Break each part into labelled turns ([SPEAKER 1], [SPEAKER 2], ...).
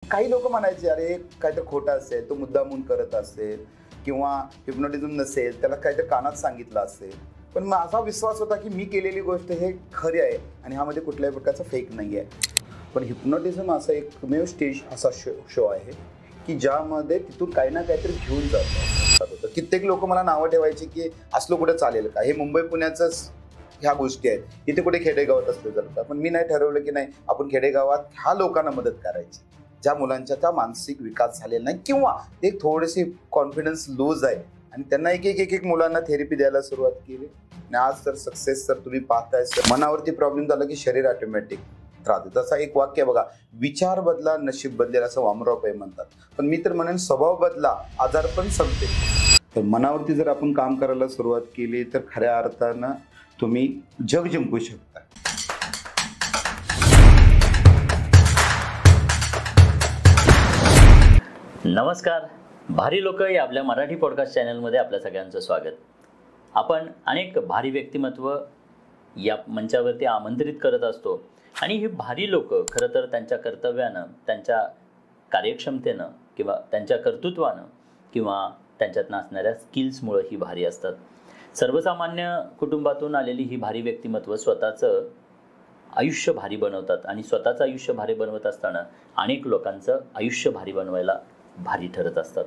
[SPEAKER 1] काही लोक म्हणायचे अरे काहीतरी खोटं असेल, तो मुद्दामून करत असेल किंवा हिप्नोटिझम नसेल, त्याला काहीतरी कानात सांगितलं असेल. पण माझा विश्वास होता की मी केलेली गोष्ट हे खरी आहे आणि ह्यामध्ये कुठल्याही प्रकारचं फेक नाही आहे. पण हिप्नोटिझम असा एकमेव स्टेज असा शो आहे की ज्यामध्ये तिथून काही ना काहीतरी घेऊन जातं. कित्येक लोक मला नावं ठेवायची की असलं कुठं चालेल का, हे मुंबई पुण्याचंच ह्या गोष्टी आहेत, इथे कुठे खेडेगावात असलं जातं. पण मी नाही ठरवलं की नाही, आपण खेडेगावात ह्या लोकांना मदत करायची ज्या मुलांच्या त्या मानसिक विकास झालेला नाही किंवा ते थोडेसे कॉन्फिडन्स लूज आहे आणि त्यांना एक मुलांना थेरपी द्यायला सुरुवात केली. आणि आज तर सक्सेस तर तुम्ही पाहताय. मनावरती प्रॉब्लेम झाला की शरीर ऑटोमॅटिक राहते. तसा एक वाक्य बघा, विचार बदला नशीब बदलेल, असं वामनराव पै म्हणतात. पण मी तर म्हणेन स्वभाव बदला आजार पण संपते. तर मनावरती जर आपण काम करायला सुरुवात केली तर खऱ्या अर्थानं तुम्ही जग जिंकू शकता.
[SPEAKER 2] नमस्कार, भारी लोक या आपल्या मराठी पॉडकास्ट चॅनलमध्ये आपल्या सगळ्यांचं स्वागत. आपण अनेक भारी व्यक्तिमत्व या मंचावरती आमंत्रित करत असतो आणि ही भारी लोक खरं तर त्यांच्या कर्तव्यानं, त्यांच्या कार्यक्षमतेनं किंवा त्यांच्या कर्तृत्वानं किंवा त्यांच्यात असणाऱ्या स्किल्समुळे ही भारी असतात. सर्वसामान्य कुटुंबातून आलेली ही भारी व्यक्तिमत्व स्वतःचं आयुष्य भारी बनवतात आणि स्वतःचं आयुष्य भारी बनवत असताना अनेक लोकांचं आयुष्य भारी बनवायला भारी ठरत असतात.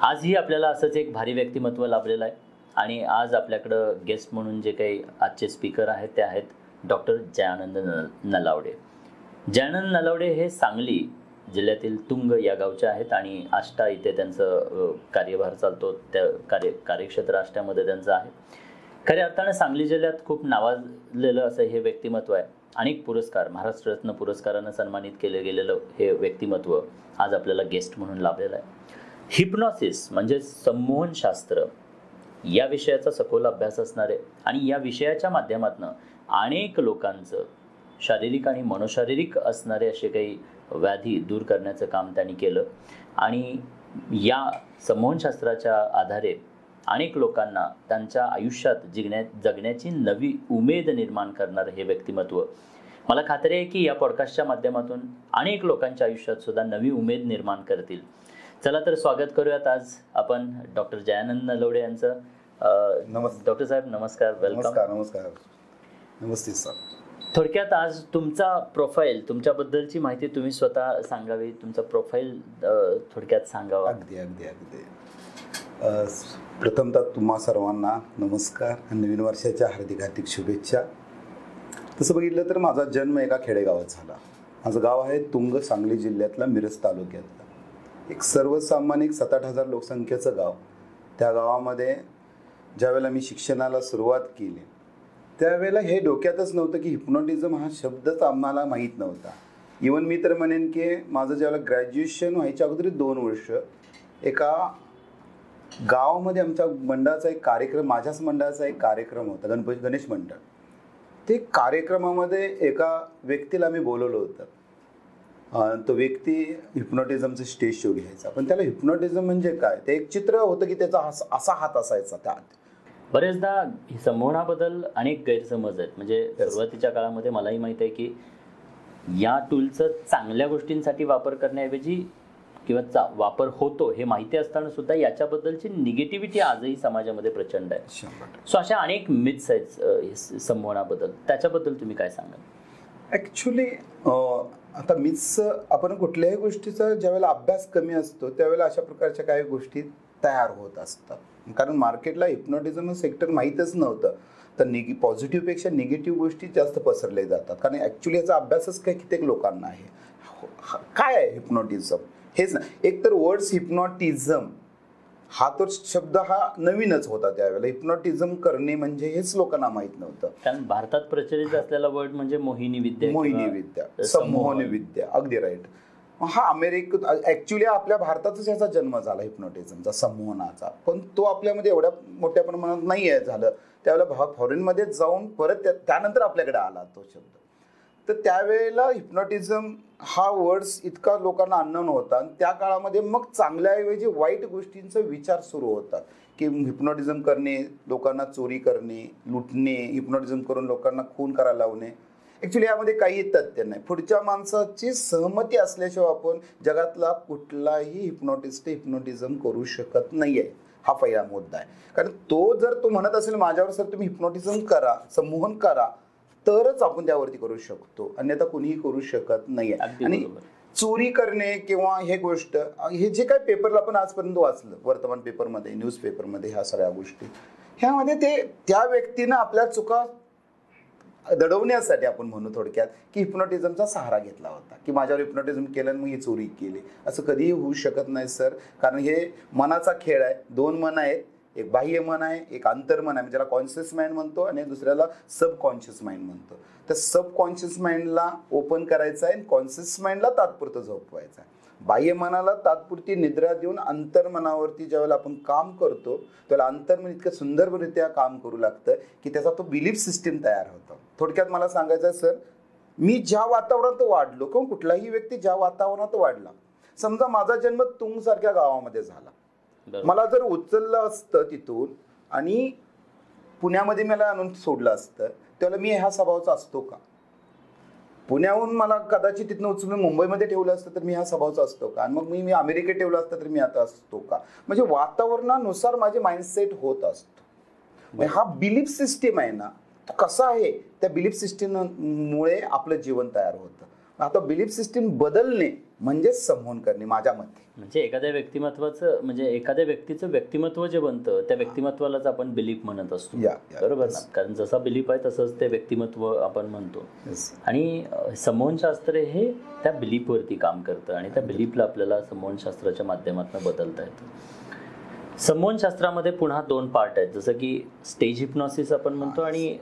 [SPEAKER 2] आजही आपल्याला असंच एक भारी व्यक्तिमत्व लाभलेलं आहे आणि आज आपल्याकडं गेस्ट म्हणून जे काही आजचे स्पीकर आहेत ते आहेत डॉक्टर जयानंद नलावडे. जयानंद नलावडे हे सांगली जिल्ह्यातील तुंग या गावचे आहेत आणि आष्टा इथे त्यांचं कार्यभार चालतो. त्या कार्यक्षेत्र आष्ट्यामध्ये त्यांचं आहे. खऱ्या अर्थानं सांगली जिल्ह्यात खूप नावाजलेलं असं हे व्यक्तिमत्व आहे. अनेक पुरस्कार, महाराष्ट्र रत्न पुरस्कारानं सन्मानित केलं गेलेलं हे व्यक्तिमत्व आज आपल्याला गेस्ट म्हणून लाभलेलं आहे. हिप्नॉसिस म्हणजे संमोहनशास्त्र या विषयाचा सखोल अभ्यास असणारे आणि या विषयाच्या माध्यमातून अनेक लोकांचं शारीरिक आणि मनोशारीरिक असणारे असे काही व्याधी दूर करण्याचं काम त्यांनी केलं आणि या संमोहनशास्त्राच्या आधारे अनेक लोकांना त्यांच्या आयुष्यात जगण्याची नवी उमेद निर्माण करणारं हे व्यक्तिमत्व. मला खात्री आहे की या पॉडकास्टच्या माध्यमातून अनेक लोकांच्या आयुष्यात सुद्धा नवी उमेद निर्माण करतील. चला तर स्वागत करूयात आज आपण डॉक्टर जयानंद नलावडे यांचं.
[SPEAKER 1] नमस्कार
[SPEAKER 2] डॉक्टर साहेब, नमस्कार, वेलकम.
[SPEAKER 1] नमस्कार. नमस्ते सर.
[SPEAKER 2] थोडक्यात आज तुमचा प्रोफाईल, तुमच्याबद्दलची माहिती तुम्ही स्वतः सांगावी. तुमचा प्रोफाईल थोडक्यात सांगावा.
[SPEAKER 1] अगदी अगदी अगदी प्रथमतः तुम्हा सर्वांना नमस्कार आणि नवीन वर्षाच्या हार्दिक शुभेच्छा. तसं बघितलं तर माझा जन्म एका खेडेगावात झाला. माझं गाव आहे तुंग, सांगली जिल्ह्यातला मिरज तालुक्यातलं एक सर्वसामान्य 7-8 लोकसंख्येचं गाव. त्या गावामध्ये ज्यावेळेला मी शिक्षणाला सुरुवात केली त्यावेळेला हे डोक्यातच नव्हतं की हिप्नोटिझम हा शब्दच आम्हाला माहीत नव्हता. इवन मी तर म्हणेन की माझं ज्यावेळेला ग्रॅज्युएशन व्हायच्या अगोदर 2 वर्ष एका गावामध्ये आमच्या मंडळाचा एक कार्यक्रम, माझ्याच मंडळाचा एक कार्यक्रम होता, गणेश मंडळ. ते कार्यक्रमामध्ये एका व्यक्तीला मी बोलवलं होतं. तो व्यक्ती हिप्नोटिझमचं स्टेज शो घ्यायचा. पण त्याला हिप्नोटिझम म्हणजे काय, ते एक चित्र होतं की त्याचा असा हात असायचा. त्यात
[SPEAKER 2] बरेचदा संमोहनाबद्दल अनेक गैरसमज आहेत. म्हणजे सुरुवातीच्या काळामध्ये मलाही माहित आहे की या टूलचं चांगल्या गोष्टींसाठी वापर करण्याऐवजी किंवा वापर होतो हे माहिती असताना सुद्धा याच्याबद्दलची निगेटिव्हिटी आजही समाजामध्ये प्रचंड आहे. सो अशा अनेक मिथ्स आहेत संमोहनाबद्दल, त्याच्याबद्दल तुम्ही काय सांगाल?
[SPEAKER 1] ॲक्च्युली आता मिथ्स, आपण कुठल्याही गोष्टीचा ज्यावेळेला अभ्यास कमी असतो त्यावेळेला अशा प्रकारच्या काही गोष्टी तयार होत असतात. कारण मार्केटला हिप्नोटिझम सेक्टर माहीतच नव्हतं. तर पॉझिटिव्हपेक्षा निगेटिव्ह गोष्टी जास्त पसरल्या जातात. कारण ॲक्च्युली याचा अभ्यासच काही कित्येक लोकांना आहे. काय आहे हिप्नोटिझम हेच ना. एक तर वर्ड्स हिप्नोटिझम हा तर शब्द हा नवीनच होता त्यावेळेला. हिप्नोटिझम करणे म्हणजे हेच लोकांना माहीत नव्हतं.
[SPEAKER 2] कारण भारतात प्रचलित असलेला वर्ड म्हणजे मोहिनी विद्या,
[SPEAKER 1] संमोहन विद्या. अगदी राईट. हा अमेरिकेत ॲक्च्युली आपल्या भारतातच याचा जन्म झाला हिप्नोटिझमचा, संमोहनाचा. पण तो आपल्यामध्ये एवढ्या मोठ्या प्रमाणात नाही आहे झालं. त्यावेळेला फॉरेनमध्ये जाऊन परत त्यानंतर आपल्याकडे आला तो शब्द. तर त्यावेळेला हिप्नोटिझम हा वर्ड्स इतका लोकांना अननोन होता आणि त्या काळामध्ये मग चांगल्याऐवजी वाईट गोष्टींचा विचार सुरू होता की हिप्नोटिझम करणे, लोकांना चोरी करणे, लुटणे, हिप्नोटिझम करून लोकांना खून करायला लावणे. ऍक्च्युली यामध्ये काही तथ्य नाही. पुढच्या माणसाची सहमती असल्याशिवाय आपण जगातला कुठलाही हिप्नोटिझम करू शकत नाहीये. हा पहिला मुद्दा आहे. कारण तो म्हणत असेल माझ्यावर सर तुम्ही हिप्नोटिझम करा, संमोहन करा, तरच आपण त्यावरती करू शकतो, अन्यथा कुणीही करू शकत नाहीये. आणि चोरी करणे किंवा हे गोष्ट, हे जे काही पेपरला आपण आजपर्यंत वाचलं, वर्तमान पेपरमध्ये, न्यूज पेपरमध्ये, ह्या सगळ्या गोष्टी, ह्यामध्ये ते त्या व्यक्तीनं आपल्या चुका दडवण्यासाठी आपण म्हणू थोडक्यात की हिप्नोटिझमचा सहारा घेतला होता, की माझ्यावर हिप्नोटिझम केलं आणि मग ही चोरी केली. असं कधीही होऊ शकत नाही सर. कारण हे मनाचा खेळ आहे. दोन मन आहेत, एक बाह्य मन आहे, एक अंतर्मन आहे, ज्याला कॉन्शियस माइंड म्हणतो, आणि दुसऱ्याला सबकॉन्शियस माइंड म्हणतो. तर सबकॉन्शियस माइंडला ओपन करायचं आहे आणि कॉन्शियस माइंडला तात्पुरतं झोपवायचं आहे. बाह्य मनाला तात्पुरती निद्रा देऊन अंतर्मनावरती ज्यावेळेला आपण काम करतो त्याला अंतर्मन इतकं सुंदररित्या काम करू लागतं की त्याचा तो बिलीफ सिस्टीम तयार होतो. थोडक्यात मला सांगायचं आहे सर, मी ज्या वातावरणात वाढलो किंवा कुठलाही व्यक्ती ज्या वातावरणात वाढला, समजा माझा जन्म तुंग सारख्या गावामध्ये झाला, मला जर उचललं असतं तिथून आणि पुण्यामध्ये मला आणून सोडलं असतं, त्यावेळेला मी ह्या स्वभावाचा असतो का? पुण्याहून मला कदाचित तिथनं उचलून मुंबईमध्ये ठेवलं असतं तर मी ह्या स्वभावाचा असतो का? आणि मग मी अमेरिकेत ठेवलं असतं तर मी आता असतो का? म्हणजे वातावरणानुसार माझे माइंडसेट होत असतो. हा बिलीफ सिस्टीम आहे ना, तो कसा आहे, त्या बिलीफ सिस्टीम मुळे आपलं जीवन तयार होतं. आता बिलीफ सिस्टीम बदलणे म्हणजे संमोहन करणे माझ्या मते.
[SPEAKER 2] म्हणजे एखाद्या व्यक्तीचं व्यक्तिमत्व जे बनतं त्या व्यक्तिमत्वालाच आपण बिलीफ म्हणत असतो. बरोबर ना? कारण जसा बिलीफ आहे तसंच ते व्यक्तिमत्व आपण म्हणतो. आणि संमोहनशास्त्र हे त्या बिलीफवरती काम करतं आणि त्या बिलीफला आपल्याला संमोहनशास्त्राच्या माध्यमातून बदलता येतं. संमोहनशास्त्रामध्ये पुन्हा दोन पार्ट आहेत, जसं की स्टेज हिप्नॉसिस आपण म्हणतो आणि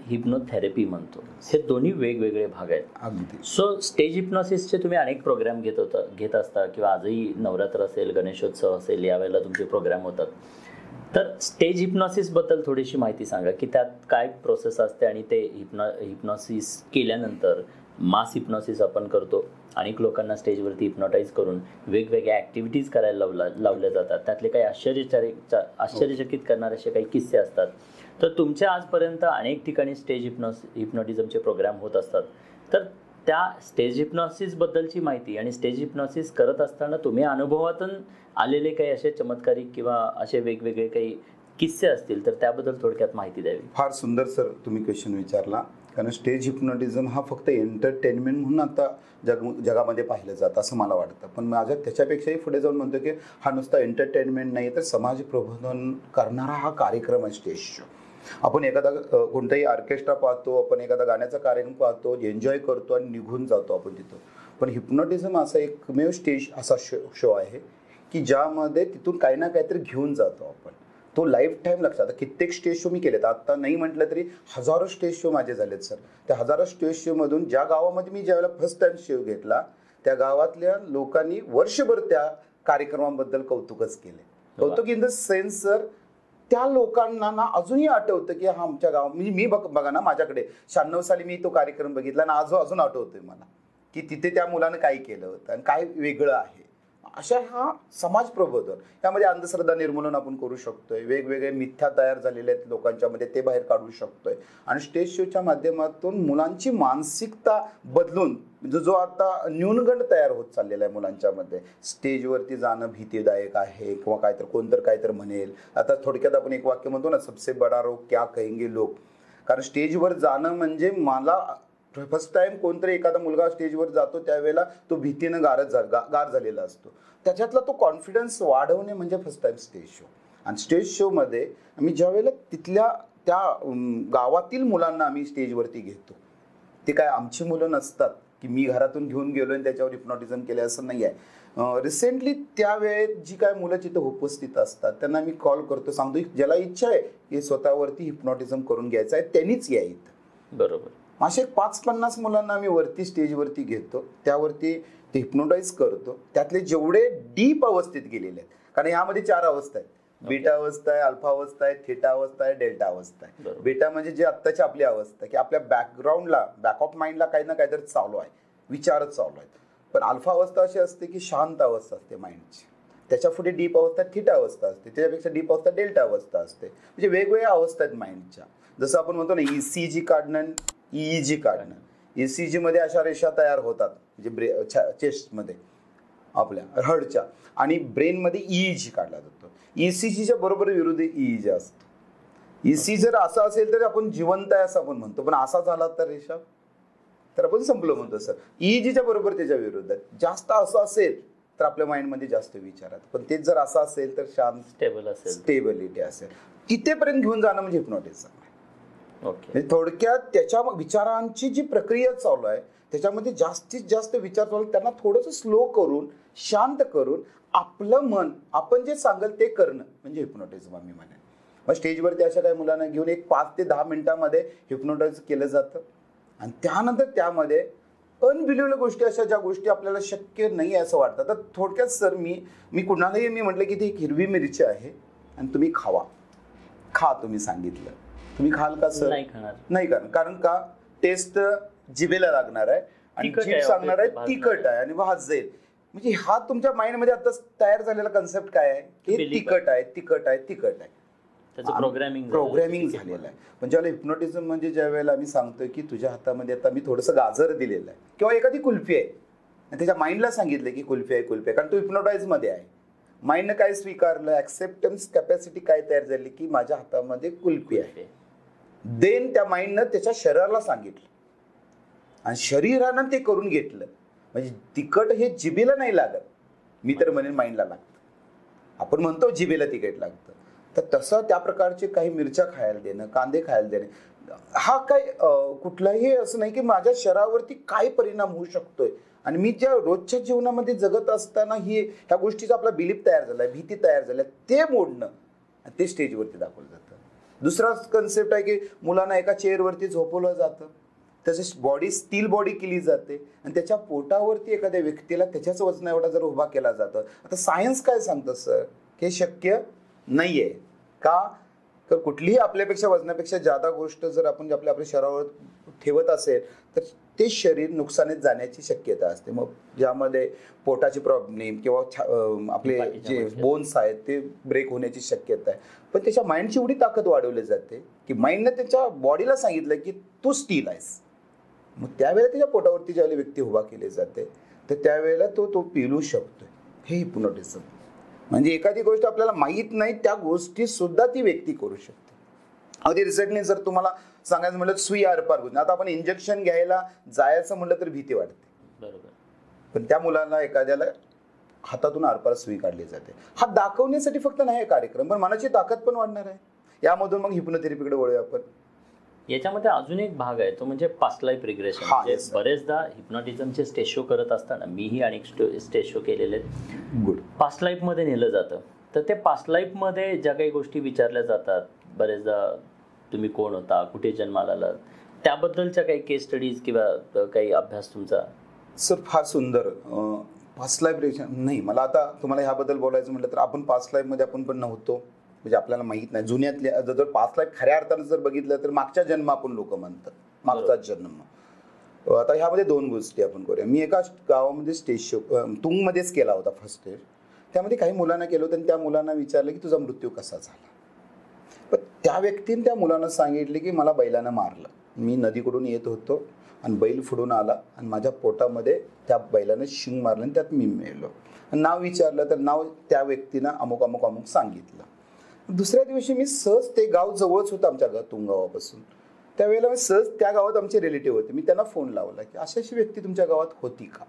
[SPEAKER 2] हिप्नोथेरपी म्हणतो. हे दोन्ही वेगवेगळे भाग आहेत. सो स्टेज हिप्नॉसिसचे तुम्ही अनेक प्रोग्राम घेत असता किंवा आजही नवरात्र असेल, गणेशोत्सव असेल, यावेळेला तुमचे प्रोग्राम होतात. तर स्टेज हिप्नॉसिसबद्दल थोडीशी माहिती सांगा की त्यात काय प्रोसेस असते आणि ते हिप्नॉसिस केल्यानंतर मास हिप्नॉसिस आपण करतो. अनेक लोकांना स्टेजवरती हिप्नोटाईज करून वेगवेगळ्या ॲक्टिव्हिटीज करायला लावल्या जातात. त्यातले काही आश्चर्यचकित करणारे असे काही किस्से असतात. तर तुमच्या आजपर्यंत अनेक ठिकाणी स्टेज हिप्नॉटिझमचे प्रोग्राम होत असतात. तर त्या स्टेज हिप्नॉसिसबद्दलची माहिती आणि स्टेज हिप्नॉसिस करत असताना तुम्ही अनुभवातून आलेले काही असे चमत्कारिक किंवा असे वेगवेगळे काही किस्से असतील तर त्याबद्दल थोडक्यात माहिती द्यावी.
[SPEAKER 1] फार सुंदर सर तुम्ही क्वेश्चन विचारला. कारण स्टेज हिप्नोटिझम हा फक्त एंटरटेनमेंट म्हणून आता जगामध्ये पाहिलं जातं असं मला वाटतं. पण माझ्या त्याच्यापेक्षाही पुढे जाऊन म्हणतो की हा नुसता एंटरटेनमेंट नाही तर समाज प्रबोधन करणारा हा कार्यक्रम आहे स्टेज शो. आपण एखादा कोणताही ऑर्केस्ट्रा पाहतो, आपण एखादा गाण्याचा कार्यक्रम पाहतो, एन्जॉय करतो आणि निघून जातो आपण तिथं. पण हिप्नोटिझम असा एकमेव स्टेज असा शो आहे की ज्यामध्ये तिथून काही ना काहीतरी घेऊन जातो आपण. तो लाईफ टाईम लक्षात. कित्येक स्टेज शो मी केलेत, आता नाही म्हटलं तरी हजारो स्टेज शो माझे झालेत सर. त्या हजारो स्टेज शोमधून ज्या गावामध्ये मी ज्यावेळेला फर्स्ट टाइम शो घेतला त्या गावातल्या लोकांनी वर्षभर त्या कार्यक्रमाबद्दल कौतुकच केले. कौतुक इन द सेन्स सर, त्या लोकांना ना अजूनही आठवतं की हा आमच्या गाव, मी बघा ना, माझ्याकडे 96 साली मी तो कार्यक्रम बघितला आणि अजून आठवतोय मला की तिथे त्या मुलानं काय केलं होतं आणि काय वेगळं आहे. अशा हा समाज प्रबोधन, यामध्ये अंधश्रद्धा निर्मूलन आपण करू शकतोय, वेगवेगळे मिथ्या तयार झालेले आहेत लोकांच्या मध्ये ते बाहेर काढू शकतोय. आणि स्टेज शोच्या माध्यमातून मुलांची मानसिकता बदलून जो आता न्यूनगंड तयार होत चाललेला आहे मुलांच्या मध्ये, स्टेजवरती जाणं भीतीदायक आहे किंवा काहीतरी म्हणेल. आता थोडक्यात आपण एक वाक्य म्हणतो ना, सबसे बडा रोग क्या कहेंगे लोग. कारण स्टेजवर जाणं म्हणजे मला फर्स्ट टाइम कोणतरी एखादा मुलगा स्टेजवर जातो त्यावेळेला तो भीतीनं गार झालेला असतो. त्याच्यातला तो कॉन्फिडन्स वाढवणे म्हणजे फर्स्ट टाइम स्टेज शो. आणि स्टेज शोमध्ये आम्ही ज्यावेळेला तिथल्या त्या गावातील मुलांना आम्ही स्टेजवरती घेतो, ते काय आमची मुलं नसतात की मी घरातून घेऊन गेलो आणि त्याच्यावर हिप्नोटिझम केलं असं नाही आहे. रिसेंटली त्यावेळेत जी काय मुलं तिथं उपस्थित असतात त्यांना मी कॉल करतो, सांगतो ज्याला इच्छा आहे की स्वतःवरती हिप्नोटिझम करून घ्यायचं आहे त्यांनीच या इथं.
[SPEAKER 2] बरोबर.
[SPEAKER 1] असे 5-50 मुलांना आम्ही वरती स्टेजवरती घेतो, त्यावरती ते हिप्नोटाईज करतो. त्यातले जेवढे डीप अवस्थेत गेलेले आहेत, कारण यामध्ये 4 अवस्था आहेत, बीटा अवस्था आहे, अल्फा अवस्था आहे, थीटा अवस्था आहे, डेल्टा अवस्था आहे. बीटा म्हणजे जे आत्ताची आपली अवस्था की आपल्या बॅकग्राऊंडला, बॅक ऑफ माइंडला काही ना काहीतरी चालू आहे, विचारच चालू आहेत. पण अल्फा अवस्था अशी असते की शांत अवस्था असते माइंडची. त्याच्या पुढे डीप अवस्था थीटा अवस्था असते, त्याच्यापेक्षा डीप अवस्था डेल्टा अवस्था असते. म्हणजे वेगवेगळ्या अवस्था आहेत माइंडच्या. जसं आपण म्हणतो ना ECG काढणं, EEG काढणं. ECG मध्ये अशा रेषा तयार होतात म्हणजे चेस्टमध्ये आपल्या हर्टच्या, आणि ब्रेनमध्ये EEG काढला जातो. ECGच्या बरोबर विरुद्ध EEG असतो. ECG जर असा असेल तर आपण जिवंत आहे असं आपण म्हणतो, पण असा झाला तर रेषा तर आपण संपलो म्हणतो सर. EEGच्या बरोबर त्याच्या विरुद्ध. जास्त असं असेल तर आपल्या माइंडमध्ये जास्त विचारात, पण तेच जर असं असेल तर शांत
[SPEAKER 2] स्टेबल असेल,
[SPEAKER 1] स्टेबिलिटी असेल. तिथेपर्यंत घेऊन जाणं म्हणजे हिप्नोटिझम.
[SPEAKER 2] ओके.
[SPEAKER 1] थोडक्यात त्याच्या विचारांची जी प्रक्रिया चालू आहे त्याच्यामध्ये जास्तीत जास्त विचार चालू, त्यांना थोडंसं स्लो करून शांत करून आपलं मन आपण जे सांगेल ते करणं म्हणजे हिप्नोटिझम आम्ही म्हणेन. मग स्टेजवरती अशा काही मुलांना घेऊन एक 5 ते 10 मिनिटांमध्ये हिप्नोटाइज केलं जातं, आणि त्यानंतर त्यामध्ये अनबिलिव्हेबल गोष्टी, अशा ज्या गोष्टी आपल्याला शक्य नाही असं वाटतं. तर थोडक्यात सर मी कुणालाही म्हटलं की ती एक हिरवी मिरची आहे आणि तुम्ही खा तुम्ही सांगितलं, तुम्ही खाल का सर?
[SPEAKER 2] नाही खाणार.
[SPEAKER 1] नाही खाणार. कारण का? टेस्ट जिभेला लागणार आहे आणि जीभ सांगणार आहे तिखट आहे आणि भाजेल. म्हणजे हा तुमच्या माइंडमध्ये आता तयार झालेला कन्सेप्ट काय आहे की तिखट आहे तिखट आहे तिखट आहे.
[SPEAKER 2] त्याचं प्रोग्रामिंग
[SPEAKER 1] झालेलं आहे. पण ज्यावेळेला हिप्नोटिझम म्हणजे ज्या वेळेला आम्ही सांगतोय की तुझ्या हातामध्ये आता मी थोडंसं गाजर दिलेलं आहे किंवा एखादी कुल्फी आहे आणि त्याच्या माइंडला सांगितलं की कुल्फी आहे, कारण तो हिप्नोटाइज मध्ये आहे. माइंडनं काय स्वीकारलं, ऍक्सेप्टन्स कॅपॅसिटी काय तयार झाली की माझ्या हातामध्ये कुल्फी आहे. देन त्या माइंडनं त्याच्या शरीराला सांगितलं आणि शरीरानं ते करून घेतलं. म्हणजे तिखट हे जिभेला नाही लागत, मी तर म्हणेन माइंडला लागतं. आपण म्हणतो जिभेला तिखट लागतं, तर तसं त्या प्रकारचे काही मिरच्या खायला देणं, कांदे खायला देणे, हा काय कुठलाही असं नाही की माझ्या शरीरावरती काय परिणाम होऊ शकतोय. आणि मी ज्या रोजच्या जीवनामध्ये जगत असताना ह्या गोष्टीचा आपला बिलीफ तयार झालाय, भीती तयार झाल्या, ते मोडणं ते स्टेजवरती दाखवलं जातं. दुसरा कन्सेप्ट आहे की मुलांना एका चेअरवरती झोपवलं जातं, त्याची बॉडी स्टील बॉडी केली जाते आणि त्याच्या पोटावरती एखाद्या व्यक्तीला त्याच्याच वजन एवढा जर उभा केला जातं. आता सायन्स काय सांगतं सर, हे शक्य नाहीये. का? तर कुठलीही आपल्यापेक्षा वजनापेक्षा जादा गोष्ट जर आपण आपल्या शरीरावर ठेवत असेल तर ते शरीर नुकसानीत जाण्याची शक्यता असते. मग ज्यामध्ये पोटाची प्रॉब्लेम किंवा आपले जे बोन्स आहेत ते ब्रेक होण्याची शक्यता आहे. पण त्याच्या माइंडची एवढी ताकद वाढवली जाते की माइंडने त्याच्या बॉडीला सांगितलं की तू स्टील आहेस. मग त्यावेळेला त्याच्या पोटावरती ज्यावेळेला व्यक्ती उभा केली जाते तर त्यावेळेला तो पिलू शकतोय. हे हिप्नोटिझम म्हणजे एखादी गोष्ट आपल्याला माहीत नाही त्या गोष्टी सुद्धा ती व्यक्ती करू शकते. अगदी रिसेंटली जर तुम्हाला सांगायचं म्हटलं सुई आरपार होत, आता आपण इंजेक्शन घ्यायला जायचं म्हटलं तर भीती वाटते, बरोबर. पण त्या मुलाला एखाद्याला हातातून आरपार सुई काढली जाते. हा दाखवण्यासाठी फक्त नाही कार्यक्रम, पण मनाची ताकद पण वाढणार आहे. यामधून मग हिप्नोथेरपीकडे वळूया आपण.
[SPEAKER 2] याच्यामध्ये अजून एक भाग आहे तो म्हणजे पास्ट लाईफ रिग्रेशन. बरेचदा हिप्नोटिझमचे स्टेज शो करत असताना मीही अनेक स्टेज शो केलेले आहेत.
[SPEAKER 1] गुड.
[SPEAKER 2] पास्ट लाईफमध्ये नेलं जातं, तर ते पास्ट लाईफमध्ये ज्या काही गोष्टी विचारल्या जातात, बरेचदा तुम्ही कोण होता, कुठे जन्माला आलात, त्याबद्दलच्या काही केस स्टडीज किंवा काही अभ्यास तुमचा?
[SPEAKER 1] सर फार सुंदर. पास्ट लाईफ रिग्रेशन नाही, मला आता तुम्हाला ह्याबद्दल बोलायचं म्हटलं तर आपण पास्ट लाईफमध्ये आपण पण नव्हतो, म्हणजे आपल्याला माहित नाही. जुन्यातल्या जर पास्ट लाईफ खऱ्या अर्थानं जर बघितलं तर मागच्या जन्म आपण लोक म्हणतात, मागचाच जन्म. आता ह्यामध्ये 2 गोष्टी आपण करूया. मी एका गावामध्ये स्टेज शो तुंगमध्येच केला होता फर्स्ट स्टेज. त्यामध्ये काही मुलांना केलं होतं आणि त्या मुलांना विचारलं की तुझा मृत्यू कसा झाला. पण त्या व्यक्तीने त्या मुलांना सांगितले की मला बैलानं मारलं, मी नदीकडून येत होतो आणि बैल फुडून आला आणि माझ्या पोटामध्ये त्या बैलानं शिंग मारलं आणि त्यात मी मेलो. नाव विचारलं तर नाव त्या व्यक्तीनं अमुक अमुक अमुक सांगितलं. दुसऱ्या दिवशी मी सहज, ते गाव जवळच होतं आमच्या तुंग गावापासून, त्यावेळेला मी सहज त्या गावात आमचे रिलेटिव्ह होते, मी त्यांना फोन लावला की अशी व्यक्ती तुमच्या गावात होती का.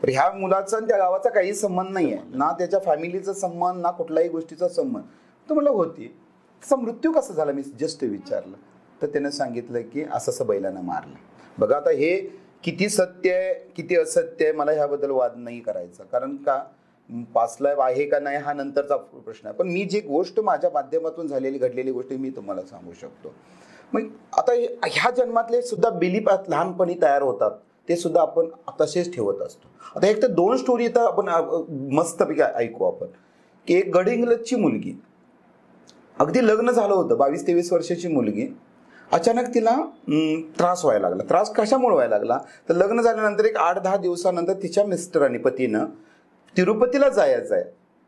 [SPEAKER 1] तर ह्या मुलाचा आणि त्या गावाचा काही संबंध नाही आहे, ना त्याच्या फॅमिलीचा संबंध ना कुठल्याही गोष्टीचा संबंध. तो म्हणलं होती. त्याचा मृत्यू कसा झाला मी जस्ट विचारलं तर त्यानं सांगितलं की असं बैलानं मारलं. बघा आता हे किती सत्य आहे किती असत्य आहे मला ह्याबद्दल वाद नाही करायचा, कारण का पास्ट लाईफ आहे का नाही हा नंतरचा प्रश्न आहे. पण मी जी गोष्ट माझ्या माध्यमातून झालेली घडलेली गोष्ट मी तुम्हाला सांगू शकतो. मग आता ह्या जन्मातले सुद्धा बिलीफ लहानपणी तयार होतात, ते सुद्धा आपण तसेच ठेवत असतो. आता एक तर 2 स्टोरी तर आपण मस्तपैकी ऐकू आपण. की एक गडिंग्लजची मुलगी, अगदी लग्न झालं होतं, 22-23 वर्षाची मुलगी, अचानक तिला त्रास व्हायला लागला. त्रास कशामुळे व्हायला लागला तर लग्न झाल्यानंतर एक 8-10 दिवसानंतर तिच्या मिस्टरांनी, पतीनं तिरुपतीला जायचं आहे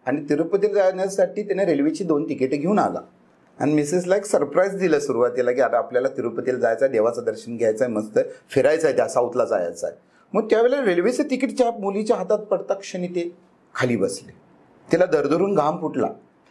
[SPEAKER 1] आणि तिरुपतीला जाण्यासाठी त्याने रेल्वेची 2 तिकीट घेऊन आला आणि मिसेसला एक सरप्राईज दिलं सुरुवातीला की आता आपल्याला तिरुपतीला जायचं आहे, देवाचं दर्शन घ्यायचं आहे, मस्त फिरायचं आहे, त्या साऊथला जायचं आहे. मग त्यावेळेला रेल्वेचं तिकीट त्या मुलीच्या हातात पडता क्षणी ते खाली बसले. तिला दरदरून घाम फुटला.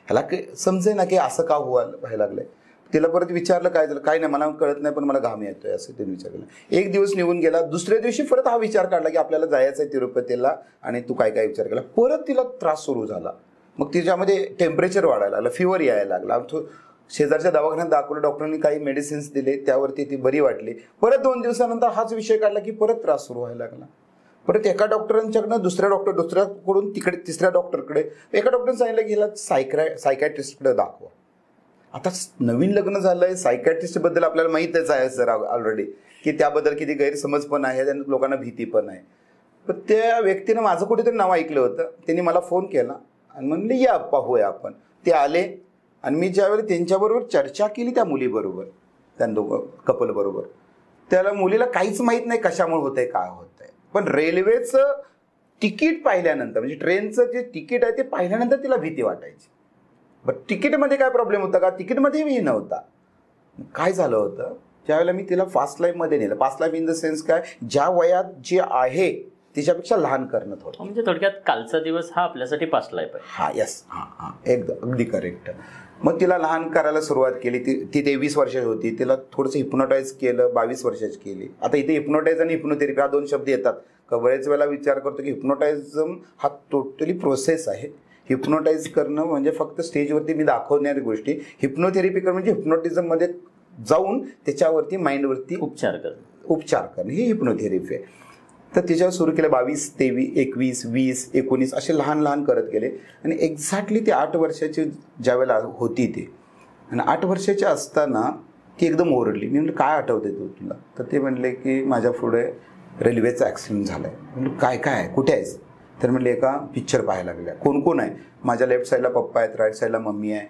[SPEAKER 1] ह्याला समजे ना की असं का व्हायला लागलंय. तिला परत विचारलं काय झालं. काय नाही, मला कळत नाही, पण मला घाम येतोय असं तिने विचारलं. एक दिवस निघून गेला. दुसऱ्या दिवशी परत हा विचार काढला की आपल्याला जायचं आहे तिरुपतीला आणि तू काय काय विचार केला. परत तिला त्रास सुरू झाला. मग तिच्यामध्ये टेम्परेचर वाढायला लागलं, फिवर यायला लागला. शेजारच्या दवाखान्यात दाखवलं, डॉक्टरांनी काही मेडिसिन्स दिले, त्यावरती ती बरी वाटली. परत 2 दिवसानंतर हाच विषय काढला की परत त्रास सुरू व्हायला लागला. परत एका डॉक्टरांच्याकडनं दुसऱ्याकडून तिकडे तिसऱ्या डॉक्टरकडे. एका डॉक्टरने सांगितलं की हिला सायकॅट्रिस्टकडे दाखवा. आता नवीन लग्न झालंय, सायकॅट्रिस्ट बद्दल आपल्याला माहीतच आहे सर ऑलरेडी की त्याबद्दल किती गैरसमज पण आहे आणि लोकांना भीती पण आहे. पण त्या व्यक्तीनं माझं कुठेतरी नाव ऐकलं होतं. त्यांनी मला फोन केला आणि म्हणले या पाहूया आपण. ते आले आणि मी ज्यावेळी त्यांच्याबरोबर चर्चा केली त्या मुलीबरोबर, त्या कपल बरोबर, त्याला मुलीला काहीच माहीत नाही कशामुळे होतंय काय होतंय. पण रेल्वेचं तिकीट पाहिल्यानंतर, म्हणजे ट्रेनचं जे तिकीट आहे ते पाहिल्यानंतर तिला भीती वाटायची. बट तिकीटमध्ये काय प्रॉब्लेम होता का, तिकीटमध्येही नव्हता. काय झालं होतं, त्यावेळेला मी तिला फास्ट लाईफमध्ये नेलं. Fast life in the sense काय, ज्या वयात जे आहे तिच्यापेक्षा लहान करणं थोडं.
[SPEAKER 2] म्हणजे थोडक्यात कालचा दिवस हा आपल्यासाठी पास्ट लाईफ आहे.
[SPEAKER 1] हा यस, हां एकदम अगदी करेक्ट. मग तिला लहान करायला सुरुवात केली. ती 23 वर्षाची होती. तिला थोडंसं हिप्नोटाईज केलं, 22 वर्षाची केली. आता इथे हिप्नोटाईज आणि हिप्नोथेरपी हा 2 शब्द येतात का. बरेच वेळेला विचार करतो की हिप्नोटायझम हा टोटली प्रोसेस आहे. हिप्नोटाईज करणं म्हणजे फक्त स्टेजवरती मी दाखवणारी गोष्टी. हिप्नोथेरपी करणं म्हणजे हिप्नोटिझममध्ये जाऊन त्याच्यावरती माइंडवरती
[SPEAKER 2] उपचार
[SPEAKER 1] करणं ही हिप्नोथेरपी आहे. तर तिच्यावर सुरू केलं. 22, 23, 21, 20, 19 असे लहान लहान करत गेले. आणि एक्झॅक्टली ती 8 वर्षाची ज्यावेळेला होती ती, आणि 8 वर्षाची असताना ती एकदम ओरडली. मी म्हणलं काय आठवते तुला. तर ते म्हणले की माझ्या पुढे रेल्वेचा ॲक्सिडेंट झाला आहे. म्हणलं काय काय कुठे आहेस. तर म्हणले एका पिक्चर पाहायला लागल्या. कोण कोण आहे. माझ्या लेफ्ट साईडला पप्पा आहेत, राईट साईडला मम्मी आहे.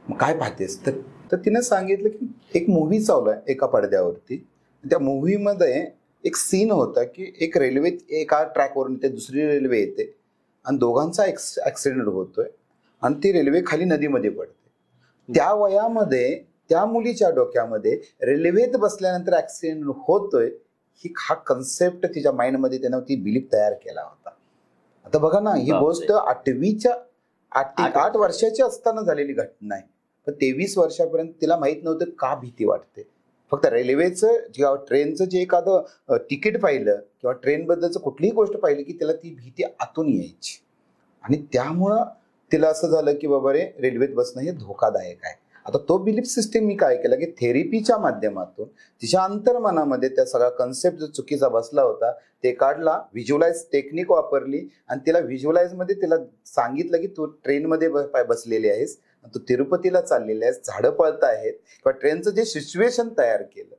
[SPEAKER 1] मग काय पाहतेस. तर तिनं सांगितलं की एक मूव्ही चालू आहे एका पडद्यावरती. त्या मूव्हीमध्ये एक सीन होता की एक रेल्वे एका ट्रॅकवरून ते दुसरी रेल्वे येते आणि दोघांचा ॲक्सिडेंट होतोय आणि ती रेल्वे खाली नदीमध्ये पडते. त्या वयामध्ये त्या मुलीच्या डोक्यामध्ये रेल्वेत बसल्यानंतर ॲक्सिडेंट होतोय ही हा कन्सेप्ट तिच्या माइंडमध्ये त्यानं ती बिलीफ तयार केला होता. आता बघा ना, ही गोष्ट 8 वर्षाची असताना झालेली घटना आहे. पण 23 वर्षापर्यंत तिला माहित नव्हतं का भीती वाटते. फक्त रेल्वेचं किंवा ट्रेनचं जे एखादं तिकीट पाहिलं किंवा ट्रेनबद्दलचं कुठलीही गोष्ट पाहिली की त्याला ती भीती आतून यायची. आणि त्यामुळं तिला असं झालं की बाबा रे रेल्वेत बसणं हे धोकादायक आहे. आता तो बिलीफ सिस्टीम मी काय केलं की थेरपीच्या माध्यमातून तिच्या अंतर्मनामध्ये त्या सगळा कन्सेप्ट जो चुकीचा बसला होता ते काढला. व्हिज्युअलाइज टेक्निक वापरली आणि तिला व्हिज्युअलाइजमध्ये तिला सांगितलं की तू ट्रेनमध्ये बसलेली आहेस, तू तिरुपतीला चाललेली आहेस, झाडं पळत आहेत किंवा ट्रेनचं जे सिच्युएशन तयार केलं.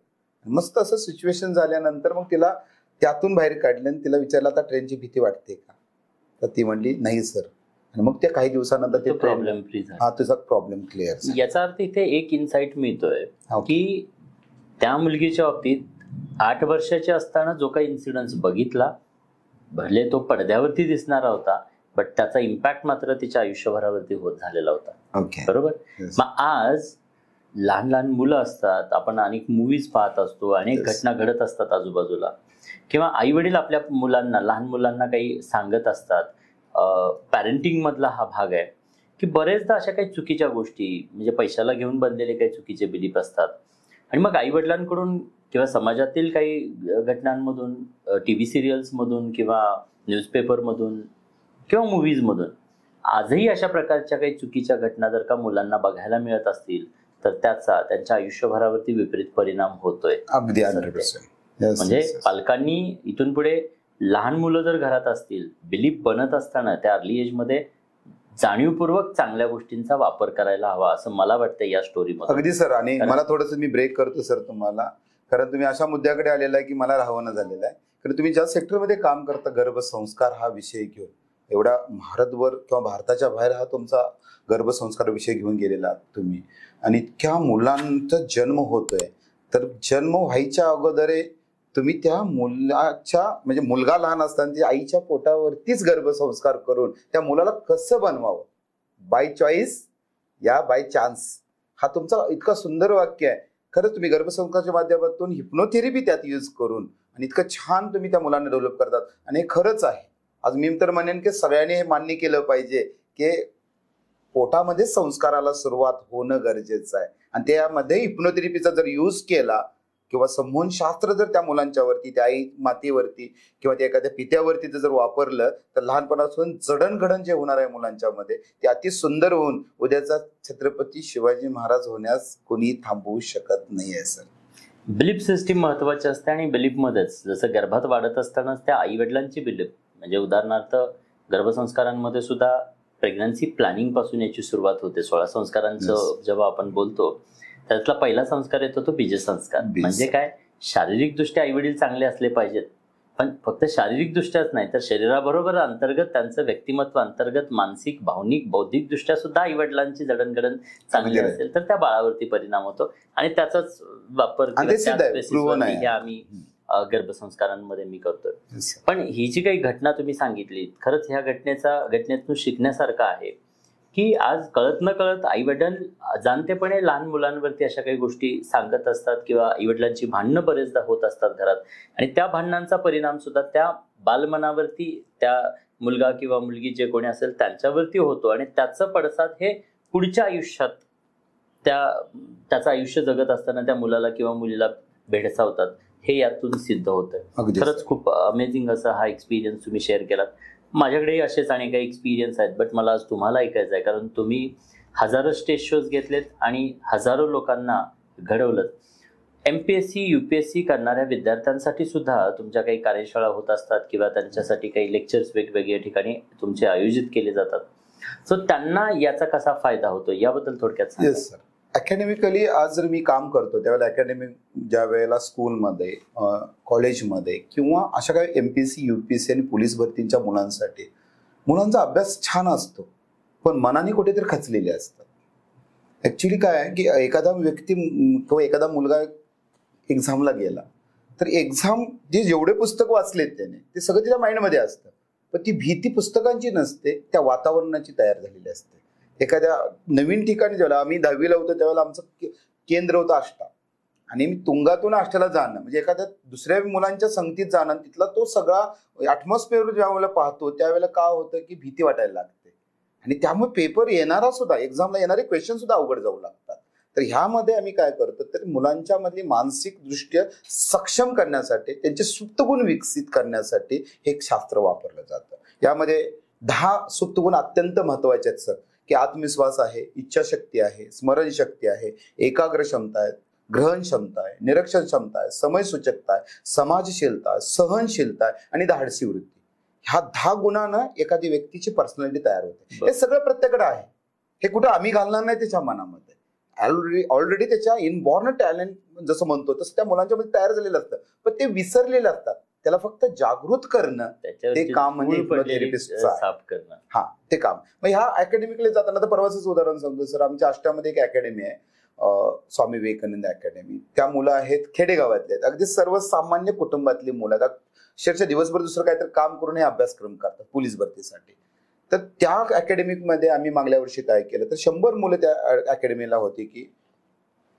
[SPEAKER 1] मस्त असं सिच्युएशन झाल्यानंतर मग तिला त्यातून बाहेर काढलं आणि तिला विचारलं आता ट्रेनची भीती वाटते का. तर ती म्हणली नाही सर. आणि मग त्या काही दिवसानंतर ते
[SPEAKER 2] प्रॉब्लेम फ्री झाला.
[SPEAKER 1] हा तुझा प्रॉब्लेम क्लिअर.
[SPEAKER 2] याचा अर्थ इथे एक इन्साइट मिळतोय की त्या मुलगीच्या बाबतीत 8 वर्षाची असताना जो काही इन्सिडन्स बघितला, भले तो पडद्यावरती दिसणारा होता, बट त्याचा इम्पॅक्ट मात्र तिच्या आयुष्यभरावरती होत झालेला होता. बरोबर. मग आज लहान लहान मुलं असतात, आपण अनेक मूवीज पाहत असतो, अनेक घटना घडत असतात आजूबाजूला, किंवा आई वडील आपल्या मुलांना, लहान मुलांना काही सांगत असतात. पॅरेंटिंग मधला हा भाग आहे की बरेचदा अशा काही चुकीच्या गोष्टी, म्हणजे पैशाला घेऊन बनलेले काही चुकीचे बिलीफ असतात. आणि मग आई वडिलांकडून किंवा समाजातील काही घटनांमधून, TV सिरियल्समधून किंवा न्यूजपेपरमधून किंवा मूवीजमधून आजही अशा प्रकारच्या काही चुकीच्या घटना जर का मुलांना बघायला मिळत असतील तर त्याचा त्यांच्या आयुष्यभरावरती विपरीत परिणाम होतोय.
[SPEAKER 1] अगदी 100%.
[SPEAKER 2] म्हणजे पालकांनी इथून पुढे लहान मुलं जर घरात असतील, बिलीफ बनत असताना त्या अर्ली एजमध्ये जाणीवपूर्वक चांगल्या गोष्टींचा वापर करायला हवा असं मला वाटतं या स्टोरीमध्ये.
[SPEAKER 1] अगदी सर. आणि मला थोडंसं मी ब्रेक करतो सर तुम्हाला, कारण तुम्ही अशा मुद्द्याकडे आलेला आहे की मला राहवणं झालेलं आहे. कारण तुम्ही ज्या सेक्टरमध्ये काम करता, गर्भसंस्कार हा विषय घेऊन, एवढा भारतभर किंवा भारताच्या बाहेर हा तुमचा गर्भसंस्कार विषय घेऊन गेलेला आहात तुम्ही. आणि इतक्या मुलांचा जन्म होतोय, तर जन्म व्हायच्या अगोदर तुम्ही त्या मुलाच्या, म्हणजे मुलगा लहान असताना त्या आईच्या पोटावरतीच गर्भसंस्कार करून त्या मुलाला कसं बनवावं, बाय चॉईस या बाय चान्स, हा तुमचा इतका सुंदर वाक्य आहे. खरंच तुम्ही गर्भसंस्काराच्या माध्यमातून हिप्नोथेरपी त्यात यूज करून आणि इतकं छान तुम्ही त्या मुलांना डेव्हलप करतात. आणि हे खरंच आहे. आज मी तर म्हणेन की सगळ्यांनी हे मान्य केलं पाहिजे की पोटामध्ये संस्काराला सुरुवात होणं गरजेचं आहे. आणि त्यामध्ये हिप्नोथेरपीचा जर यूज केला किंवा संमोहन शास्त्र जर त्या मुलांच्या वरती, त्या आई मातेवरती किंवा त्या एखाद्या पित्यावरती जर वापरलं तर लहानपणापासून जडणघडण जे होणार आहे मुलांच्या मध्ये ते अति सुंदर होऊन उद्याचा छत्रपती शिवाजी महाराज होण्यास कोणी थांबवू शकत नाहीये सर.
[SPEAKER 2] बिलीफ सिस्टीम महत्वाची असते आणि बिलीफमध्येच जसं गर्भात वाढत असतानाच त्या आई वडिलांची बिलीफ, म्हणजे उदाहरणार्थ गर्भसंस्कारांमध्ये सुद्धा प्रेग्नन्सी प्लॅनिंग पासून याची सुरुवात होते. 16 संस्कारांचं जेव्हा आपण बोलतो त्यातला पहिला संस्कार येतो तो बीजसंस्कार. म्हणजे काय, शारीरिक दृष्ट्या आई वडील चांगले असले पाहिजेत, पण फक्त शारीरिक दृष्ट्याच नाही तर शरीराबरोबर अंतर्गत त्यांचं व्यक्तिमत्व, अंतर्गत मानसिक, भावनिक, बौद्धिक दृष्ट्या सुद्धा आई वडिलांची जडणघडण चांगली असेल तर त्या बाळावरती परिणाम होतो. आणि त्याचाच वापर आम्ही गर्भसंस्कारांमध्ये मी करतोय. पण ही जी काही घटना तुम्ही सांगितली, खरंच ह्या घटनेतून शिकण्यासारखं आहे की आज कळत न कळत आई वडील जाणतेपणे लहान मुलांवरती अशा काही गोष्टी सांगत असतात किंवा आई वडिलांची भांडणं बरेचदा होत असतात घरात, आणि त्या भांडणांचा परिणाम सुद्धा त्या बालमनावरती, त्या मुलगा किंवा मुलगी जे कोणी असेल त्यांच्यावरती होतो. आणि त्याचं पडसाद हे पुढच्या आयुष्यात त्याचं आयुष्य जगत असताना त्या मुलाला किंवा मुलीला भेडसावतात, हे यातून सिद्ध होतं. खरंच खूप अमेझिंग असा हा एक्सपिरियन्स तुम्ही शेअर केलात. माझ्याकडेही असेच आणि काही एक्सपिरियन्स आहेत, बट मला आज तुम्हाला ऐकायचं आहे कारण तुम्ही हजारो स्टेज शोज घेतलेत आणि हजारो लोकांना घडवलं. MPSC UPSC करणाऱ्या विद्यार्थ्यांसाठी सुद्धा तुमच्या काही कार्यशाळा होत असतात किंवा त्यांच्यासाठी काही लेक्चर्स वेगवेगळ्या ठिकाणी तुमचे आयोजित केले जातात. सो त्यांना याचा कसा फायदा होतो याबद्दल थोडक्यात सांगा.
[SPEAKER 1] Yes sir. अकॅडमिकली आज जर मी काम करतो त्यावेळेला अकॅडमिक ज्या वेळेला स्कूलमध्ये, कॉलेजमध्ये किंवा अशा काही MPSC UPSC आणि पोलीस भरतींच्या मुलांसाठी मुलांचा अभ्यास छान असतो पण मनाने कुठेतरी खचलेले असतात. ऍक्च्युली काय आहे की एखादा व्यक्ती किंवा एखादा मुलगा एक्झामला गेला तर एक्झाम जेवढे पुस्तक वाचलेत त्याने ते सगळं त्याच्या माइंडमध्ये असतं, पण ती भीती पुस्तकांची नसते, त्या वातावरणाची तयार झालेली असते. एखाद्या नवीन ठिकाणी जेव्हा आम्ही 10वीला होतो त्यावेळेला आमचं केंद्र होतं आष्टा, आणि मी तुंगातून आष्टाला जाणं म्हणजे एखाद्या दुसऱ्या मुलांच्या संगतीत जाणं, तिथला तो सगळा ॲटमॉस्फिअर ज्या वेळेला पाहतो त्यावेळेला काय होतं की भीती वाटायला लागते. आणि त्यामुळे पेपर येणारा सुद्धा, एक्झामला येणारे क्वेश्चन सुद्धा अवघड जाऊ लागतात. तर ह्यामध्ये आम्ही काय करतो तर मुलांच्या मधली मानसिक दृष्ट्या सक्षम करण्यासाठी, त्यांचे सुप्तगुण विकसित करण्यासाठी हे एक शास्त्र वापरलं जातं. यामध्ये 10 सुप्तगुण अत्यंत महत्वाचे आहेत सर, की आत्मविश्वास आहे, इच्छाशक्ती आहे, स्मरणशक्ती आहे, एकाग्र क्षमता आहे, ग्रहण क्षमता आहे, निरीक्षण क्षमता आहे, समयसूचकता आहे, समाजशीलता आहे, सहनशीलता आहे आणि धाडसी वृत्ती. ह्या 10 गुणांना एखादी व्यक्तीची पर्सनॅलिटी तयार होते. हे सगळं प्रत्येकाकडे आहे, हे कुठं आम्ही घालणार नाही त्याच्या मनामध्ये. ऑलरेडी त्याच्या इनबॉर्न टॅलेंट जसं म्हणतो तसं त्या मुलांच्या मध्ये तयार झालेलं असतं, पण ते विसरलेले असतात. त्याला फक्त जागृत करणं ते काम म्हणजे
[SPEAKER 2] साफ करणं,
[SPEAKER 1] हा ते काम. मग ह्या अकॅडमिकला जाताना तर परवाच उदाहरण सांगतो सर. आमच्या आष्टामध्ये एक अकॅडमी आहे, स्वामी विवेकानंद अकॅडमी. त्या मुलं आहेत खेडेगावातले आहेत, अगदी सर्वसामान्य कुटुंबातली मुलं आहेत. अक्षरशः दिवसभर दुसरं काहीतरी काम करून हे अभ्यासक्रम करतात पोलीस भरतीसाठी. तर त्या अकॅडमिकमध्ये आम्ही मागल्या वर्षी काय केलं तर 100 मुलं त्या अकॅडमीला होती की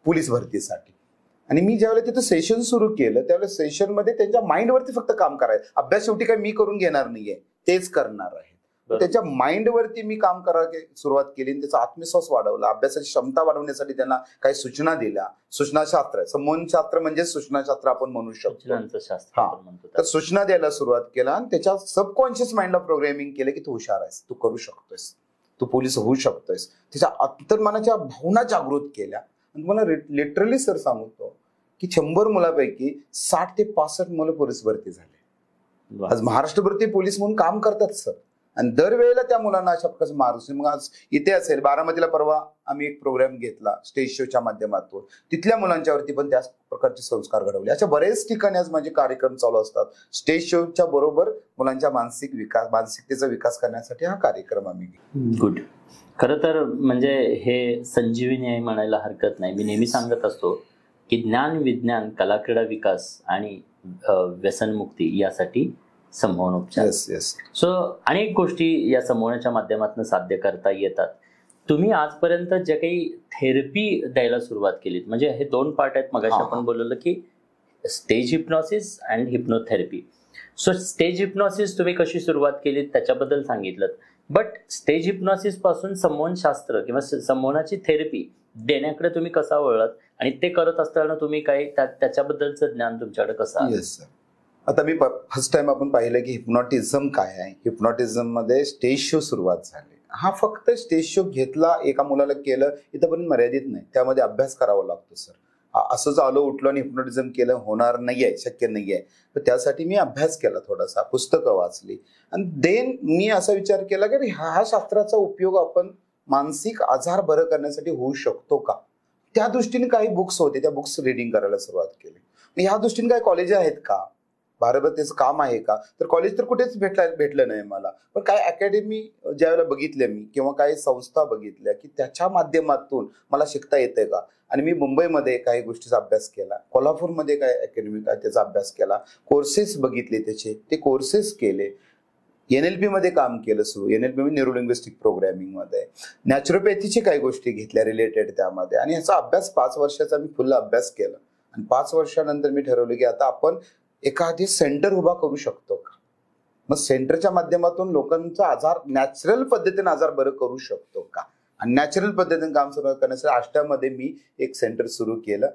[SPEAKER 1] पोलीस भरतीसाठी. आणि मी ज्यावेळेला तिथं सेशन सुरू केलं त्यावेळेला सेशनमध्ये त्यांच्या माइंडवरती फक्त काम करायचं. अभ्यास शेवटी काय मी करून घेणार नाहीये, तेच करणार आहे. त्याच्या माइंडवरती मी काम करायला सुरुवात केली, त्याचा आत्मविश्वास वाढवला, अभ्यासाची क्षमता वाढवण्यासाठी त्यांना काही सूचना दिल्या. सूचनाशास्त्र आहे, संमोहनशास्त्र म्हणजे सूचनाशास्त्र आपण म्हणू शकतो. तर सूचना द्यायला सुरुवात केला आणि त्याच्या सबकॉन्शियस माइंडला प्रोग्रामिंग केलं की तू हुशार आहेस, तू करू शकतोयस, तू पोलीस होऊ शकतोयस. त्याच्या अंतर्मनाच्या भावना जागृत केल्या. आणि तुम्हाला लिटरली सर सांगतो की 100 मुलापैकी 60 ते 65 मुलं पोलीस भरती झाले. आज महाराष्ट्र भरती पोलीस म्हणून काम करतात सर. आणि दरवेळेला त्या मुलांना अशा प्रकारचे मार्क्स. मग आज इथे असेल बारामतीला परवा आम्ही एक प्रोग्राम घेतला स्टेज शोच्या माध्यमातून, तिथल्या मुलांच्यावरती पण त्याच प्रकारचे संस्कार घडवले. अशा बरेच ठिकाणी आज माझे कार्यक्रम चालू असतात. स्टेज शोच्या बरोबर मुलांच्या मानसिकतेचा विकास करण्यासाठी हा कार्यक्रम आम्ही घेतो.
[SPEAKER 2] गुड. खरं तर म्हणजे हे संजीवनी आहे म्हणायला हरकत नाही. मी नेहमी सांगत असतो की ज्ञान, विज्ञान, कला, क्रीडा, विकास आणि व्यसनमुक्ती यासाठी संमोहनोपचार.
[SPEAKER 1] येस.
[SPEAKER 2] सो अनेक गोष्टी या संमोहनाच्या माध्यमातून साध्य करता येतात. तुम्ही आजपर्यंत जे काही थेरपी द्यायला सुरुवात केलीत, म्हणजे हे 2 पार्ट आहेत. मगाशी आपण बोललो की stage hypnosis and hypnotherapy. So stage hypnosis तुम्ही कशी सुरुवात केली त्याच्याबद्दल सांगितलं, बट स्टेज हिप्नॉसिस पासून संमोहनशास्त्र किंवा संमोहनाची थेरपी देण्याकडे तुम्ही कसा वळलात आणि ते करत असताना तुम्ही काय त्याच्याबद्दलचं ज्ञान तुमच्याकडे कसं आलं?
[SPEAKER 1] Yes sir. आता मी फर्स्ट टाइम आपण पाहिलं की हिप्नॉटिझम काय आहे. हिप्नॉटिझम मध्ये स्टेज शो सुरुवात झाली. हा फक्त स्टेज शो घेतला, एका मुलाला केलं इथंपर्यंत मर्यादित नाही, त्यामध्ये अभ्यास करावा लागतो सर. असंच आलो उठलो आणि हिप्नॉटिझम केलं होणार नाहीये, शक्य नाहीये. तर त्यासाठी मी अभ्यास केला, थोडासा पुस्तकं वाचली आणि देन मी असा विचार केला की हा शास्त्राचा उपयोग आपण मानसिक आजार बरं करण्यासाठी होऊ शकतो का. त्या दृष्टीने काही बुक्स होते, त्या बुक्स रिडिंग करायला सुरुवात केली. ह्या दृष्टीने काही कॉलेज आहेत का, भारतभर त्याचं काम आहे का, तर कॉलेज तर कुठेच भेटलं नाही मला. पण काय अकॅडमी ज्यावेळेला बघितल्या मी किंवा काही संस्था बघितल्या की त्याच्या माध्यमातून मला शिकता येते का. आणि मी मुंबईमध्ये काही गोष्टीचा अभ्यास केला, कोल्हापूरमध्ये काय अकॅडमी काय त्याचा अभ्यास केला, कोर्सेस बघितले, ते कोर्सेस केले. NLP मध्ये काम केलं सुरू. NLP म्हणजे न्यूरोलिंग्विस्टिक प्रोग्रॅमिंग मध्ये नॅचरोपॅथीची काही गोष्टी घेतल्या रिलेटेड त्यामध्ये. आणि ह्याचा अभ्यास 5 वर्षाचा मी फुल अभ्यास केला. आणि 5 वर्षानंतर मी ठरवलं की आता आपण एखादी सेंटर उभा करू शकतो का. मग सेंटरच्या माध्यमातून लोकांचा आजार नॅचरल पद्धतीने आजार बरं करू शकतो का. आणि नॅचरल पद्धतीने काम सुरू करण्यासाठी आष्ट्यामध्ये मी एक सेंटर सुरू केलं.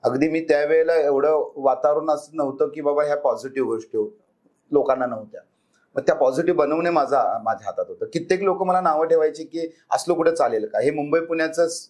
[SPEAKER 1] अगदी मी त्यावेळेला एवढं वातावरण असं नव्हतं की बाबा ह्या पॉझिटिव्ह गोष्टी लोकांना नव्हत्या. मग त्या पॉझिटिव्ह बनवणे माझ्या हातात होतं. कित्येक लोक मला नावं ठेवायची की असलं कुठे चालेल का, हे मुंबई पुण्याच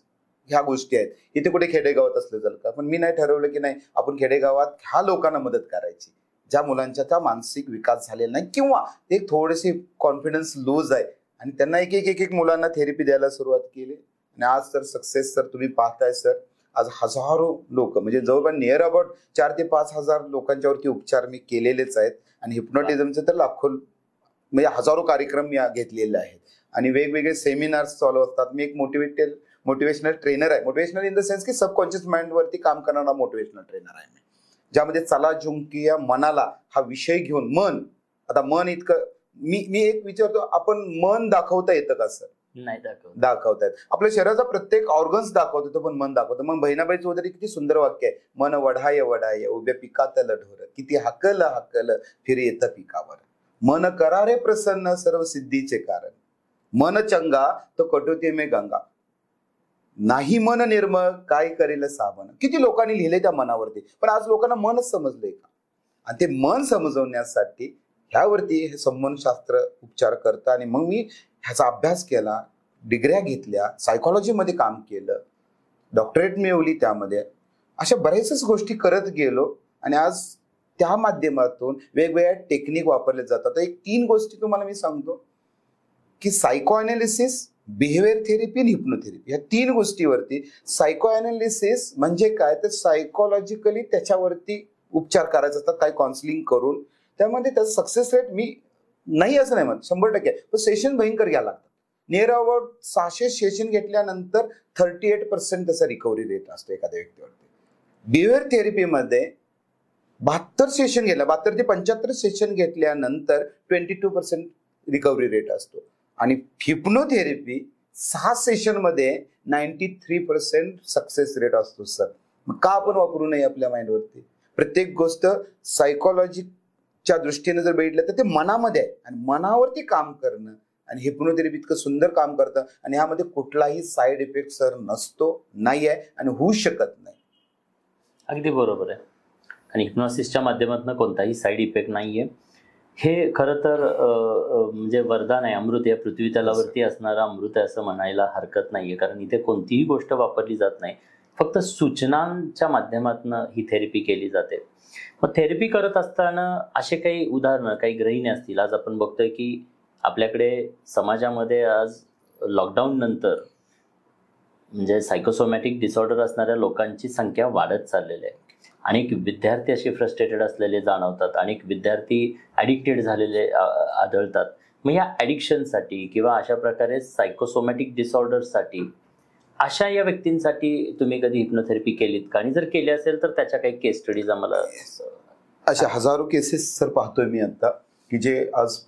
[SPEAKER 1] ह्या गोष्टी आहेत, इथे कुठे खेडेगावात असलं चालेल का. पण मी नाही ठरवलं की नाही, आपण खेडेगावात ह्या लोकांना मदत करायची ज्या मुलांच्या त्या मानसिक विकास झालेला नाही किंवा एक थोडेसे कॉन्फिडन्स लूज आहे. आणि त्यांना एक मुलांना थेरपी द्यायला सुरुवात केली. आणि आज तर सक्सेस सर तुम्ही पाहताय सर, आज हजारो लोक म्हणजे जवळपास नियर अबाउट 4 ते 5 हजार लोकांच्यावरती उपचार मी केलेलेच आहेत. आणि हिप्नोटिझमचे तर लाखो म्हणजे हजारो कार्यक्रम मी घेतलेले आहेत. आणि वेगवेगळे सेमिनार्स चालू असतात. मी एक मोटिवेशनल ट्रेनर आहे. मोटिवेशनल इन द सेन्स की सबकॉन्शियस माइंड वरती काम करणारा मोटिवेशनल ट्रेनर आहे मी, ज्यामध्ये चला झुमकी मनाला हा विषय घेऊन आता मन इतकं मी एक विचारतो, आपण मन दाखवता येतं का सर.
[SPEAKER 2] नाही
[SPEAKER 1] दाखवतायत. आपल्या शरीराचा प्रत्येक ऑर्गन्स दाखवत होतो पण मन दाखवतं. मग बहिणाबाई चौधरी किती सुंदर वाक्य आहे, मन वढाय वढाय उभ्या पिकातलं ढोर, किती हाकल फिर येतं पिकावर. मन करा रे प्रसन्न सर्व सिद्धीचे कारण, मन चंगा तो कटोती में गंगा, नाही मन निर्मळ काय करेल साबण. किती लोकांनी लिहिले त्या मनावरती. पण आज लोकांना मनच समजलंय का. आणि ते मन समजवण्यासाठी ह्यावरती हे संमोहनशास्त्र उपचार करतं. आणि मग मी ह्याचा अभ्यास केला, डिग्र्या घेतल्या, सायकोलॉजीमध्ये काम केलं, डॉक्टरेट मिळवली त्यामध्ये. अशा बऱ्याचशाच गोष्टी करत गेलो. आणि आज त्या माध्यमातून वेगवेगळ्या टेक्निक वापरले जातात. एक 3 गोष्टी तुम्हाला मी सांगतो की सायको अनालिसिस, बिहेवियर थेरपी आणि हिप्नोथेरपी, या 3 गोष्टीवरती. सायको अनालिसिस म्हणजे काय, तर सायकोलॉजिकली त्याच्यावरती उपचार करायचे असतात, काही काउन्सिलिंग करून. त्यामध्ये त्याचा सक्सेस रेट मी नाही असं नाही म्हणत, 100% आहे. पण सेशन भयंकर घ्यायला लागतात. नियर अबाउट 600 सेशन घेतल्यानंतर 38% त्याचा रिकव्हरी रेट असतो एखाद्या व्यक्तीवरती. बिहेवियर थेरपीमध्ये 72 सेशन घेतल्या, 72 ते 75 सेशन घेतल्यानंतर 22% रिकव्हरी रेट असतो. आणि हिप्नोथेरपी 6 सेशन मध्ये 93% सक्सेस रेट असतो सर. मग का आपण वापरू नये आपल्या माइंडवरती. प्रत्येक गोष्ट सायकोलॉजीच्या दृष्टीने जर बघितलं तर ते मनामध्ये आहे. आणि मनावरती काम करणं आणि हिप्नोथेरपी इतकं सुंदर काम करतं. आणि ह्यामध्ये कुठलाही साईड इफेक्ट सर नसतो, नाही आहे आणि होऊ शकत नाही.
[SPEAKER 2] अगदी बरोबर आहे. आणि हिप्नॉसिसच्या माध्यमातून कोणताही साईड इफेक्ट नाहीये. हे खरं तर म्हणजे वरदान आहे, अमृत. या पृथ्वी तलावरती असणारा अमृत आहे असं म्हणायला हरकत नाहीये. कारण इथे कोणतीही गोष्ट वापरली जात नाही, फक्त सूचनांच्या माध्यमातून ही थेरपी केली जाते. मग थेरपी करत असताना असे काही उदाहरणं, काही गृहिणी असतील. आज आपण बघतोय की आपल्याकडे समाजामध्ये आज लॉकडाऊन नंतर म्हणजे सायकोसोमॅटिक डिसऑर्डर असणाऱ्या लोकांची संख्या वाढत चाललेली आहे. अनेक विद्यार्थी असे फ्रस्ट्रेटेड असलेले जाणवतात, अनेक विद्यार्थी ॲडिक्टेड झालेले आढळतात. मग या ॲडिक्शनसाठी किंवा अशा प्रकारे सायकोसोमॅटिक डिसऑर्डरसाठी अशा या व्यक्तींसाठी तुम्ही कधी हिप्नोथेरपी केलीत का. आणि जर केली असेल तर त्याच्या काही केस स्टडीज आम्हाला.
[SPEAKER 1] अशा हजारो केसेस सर पाहतोय मी आता की जे आज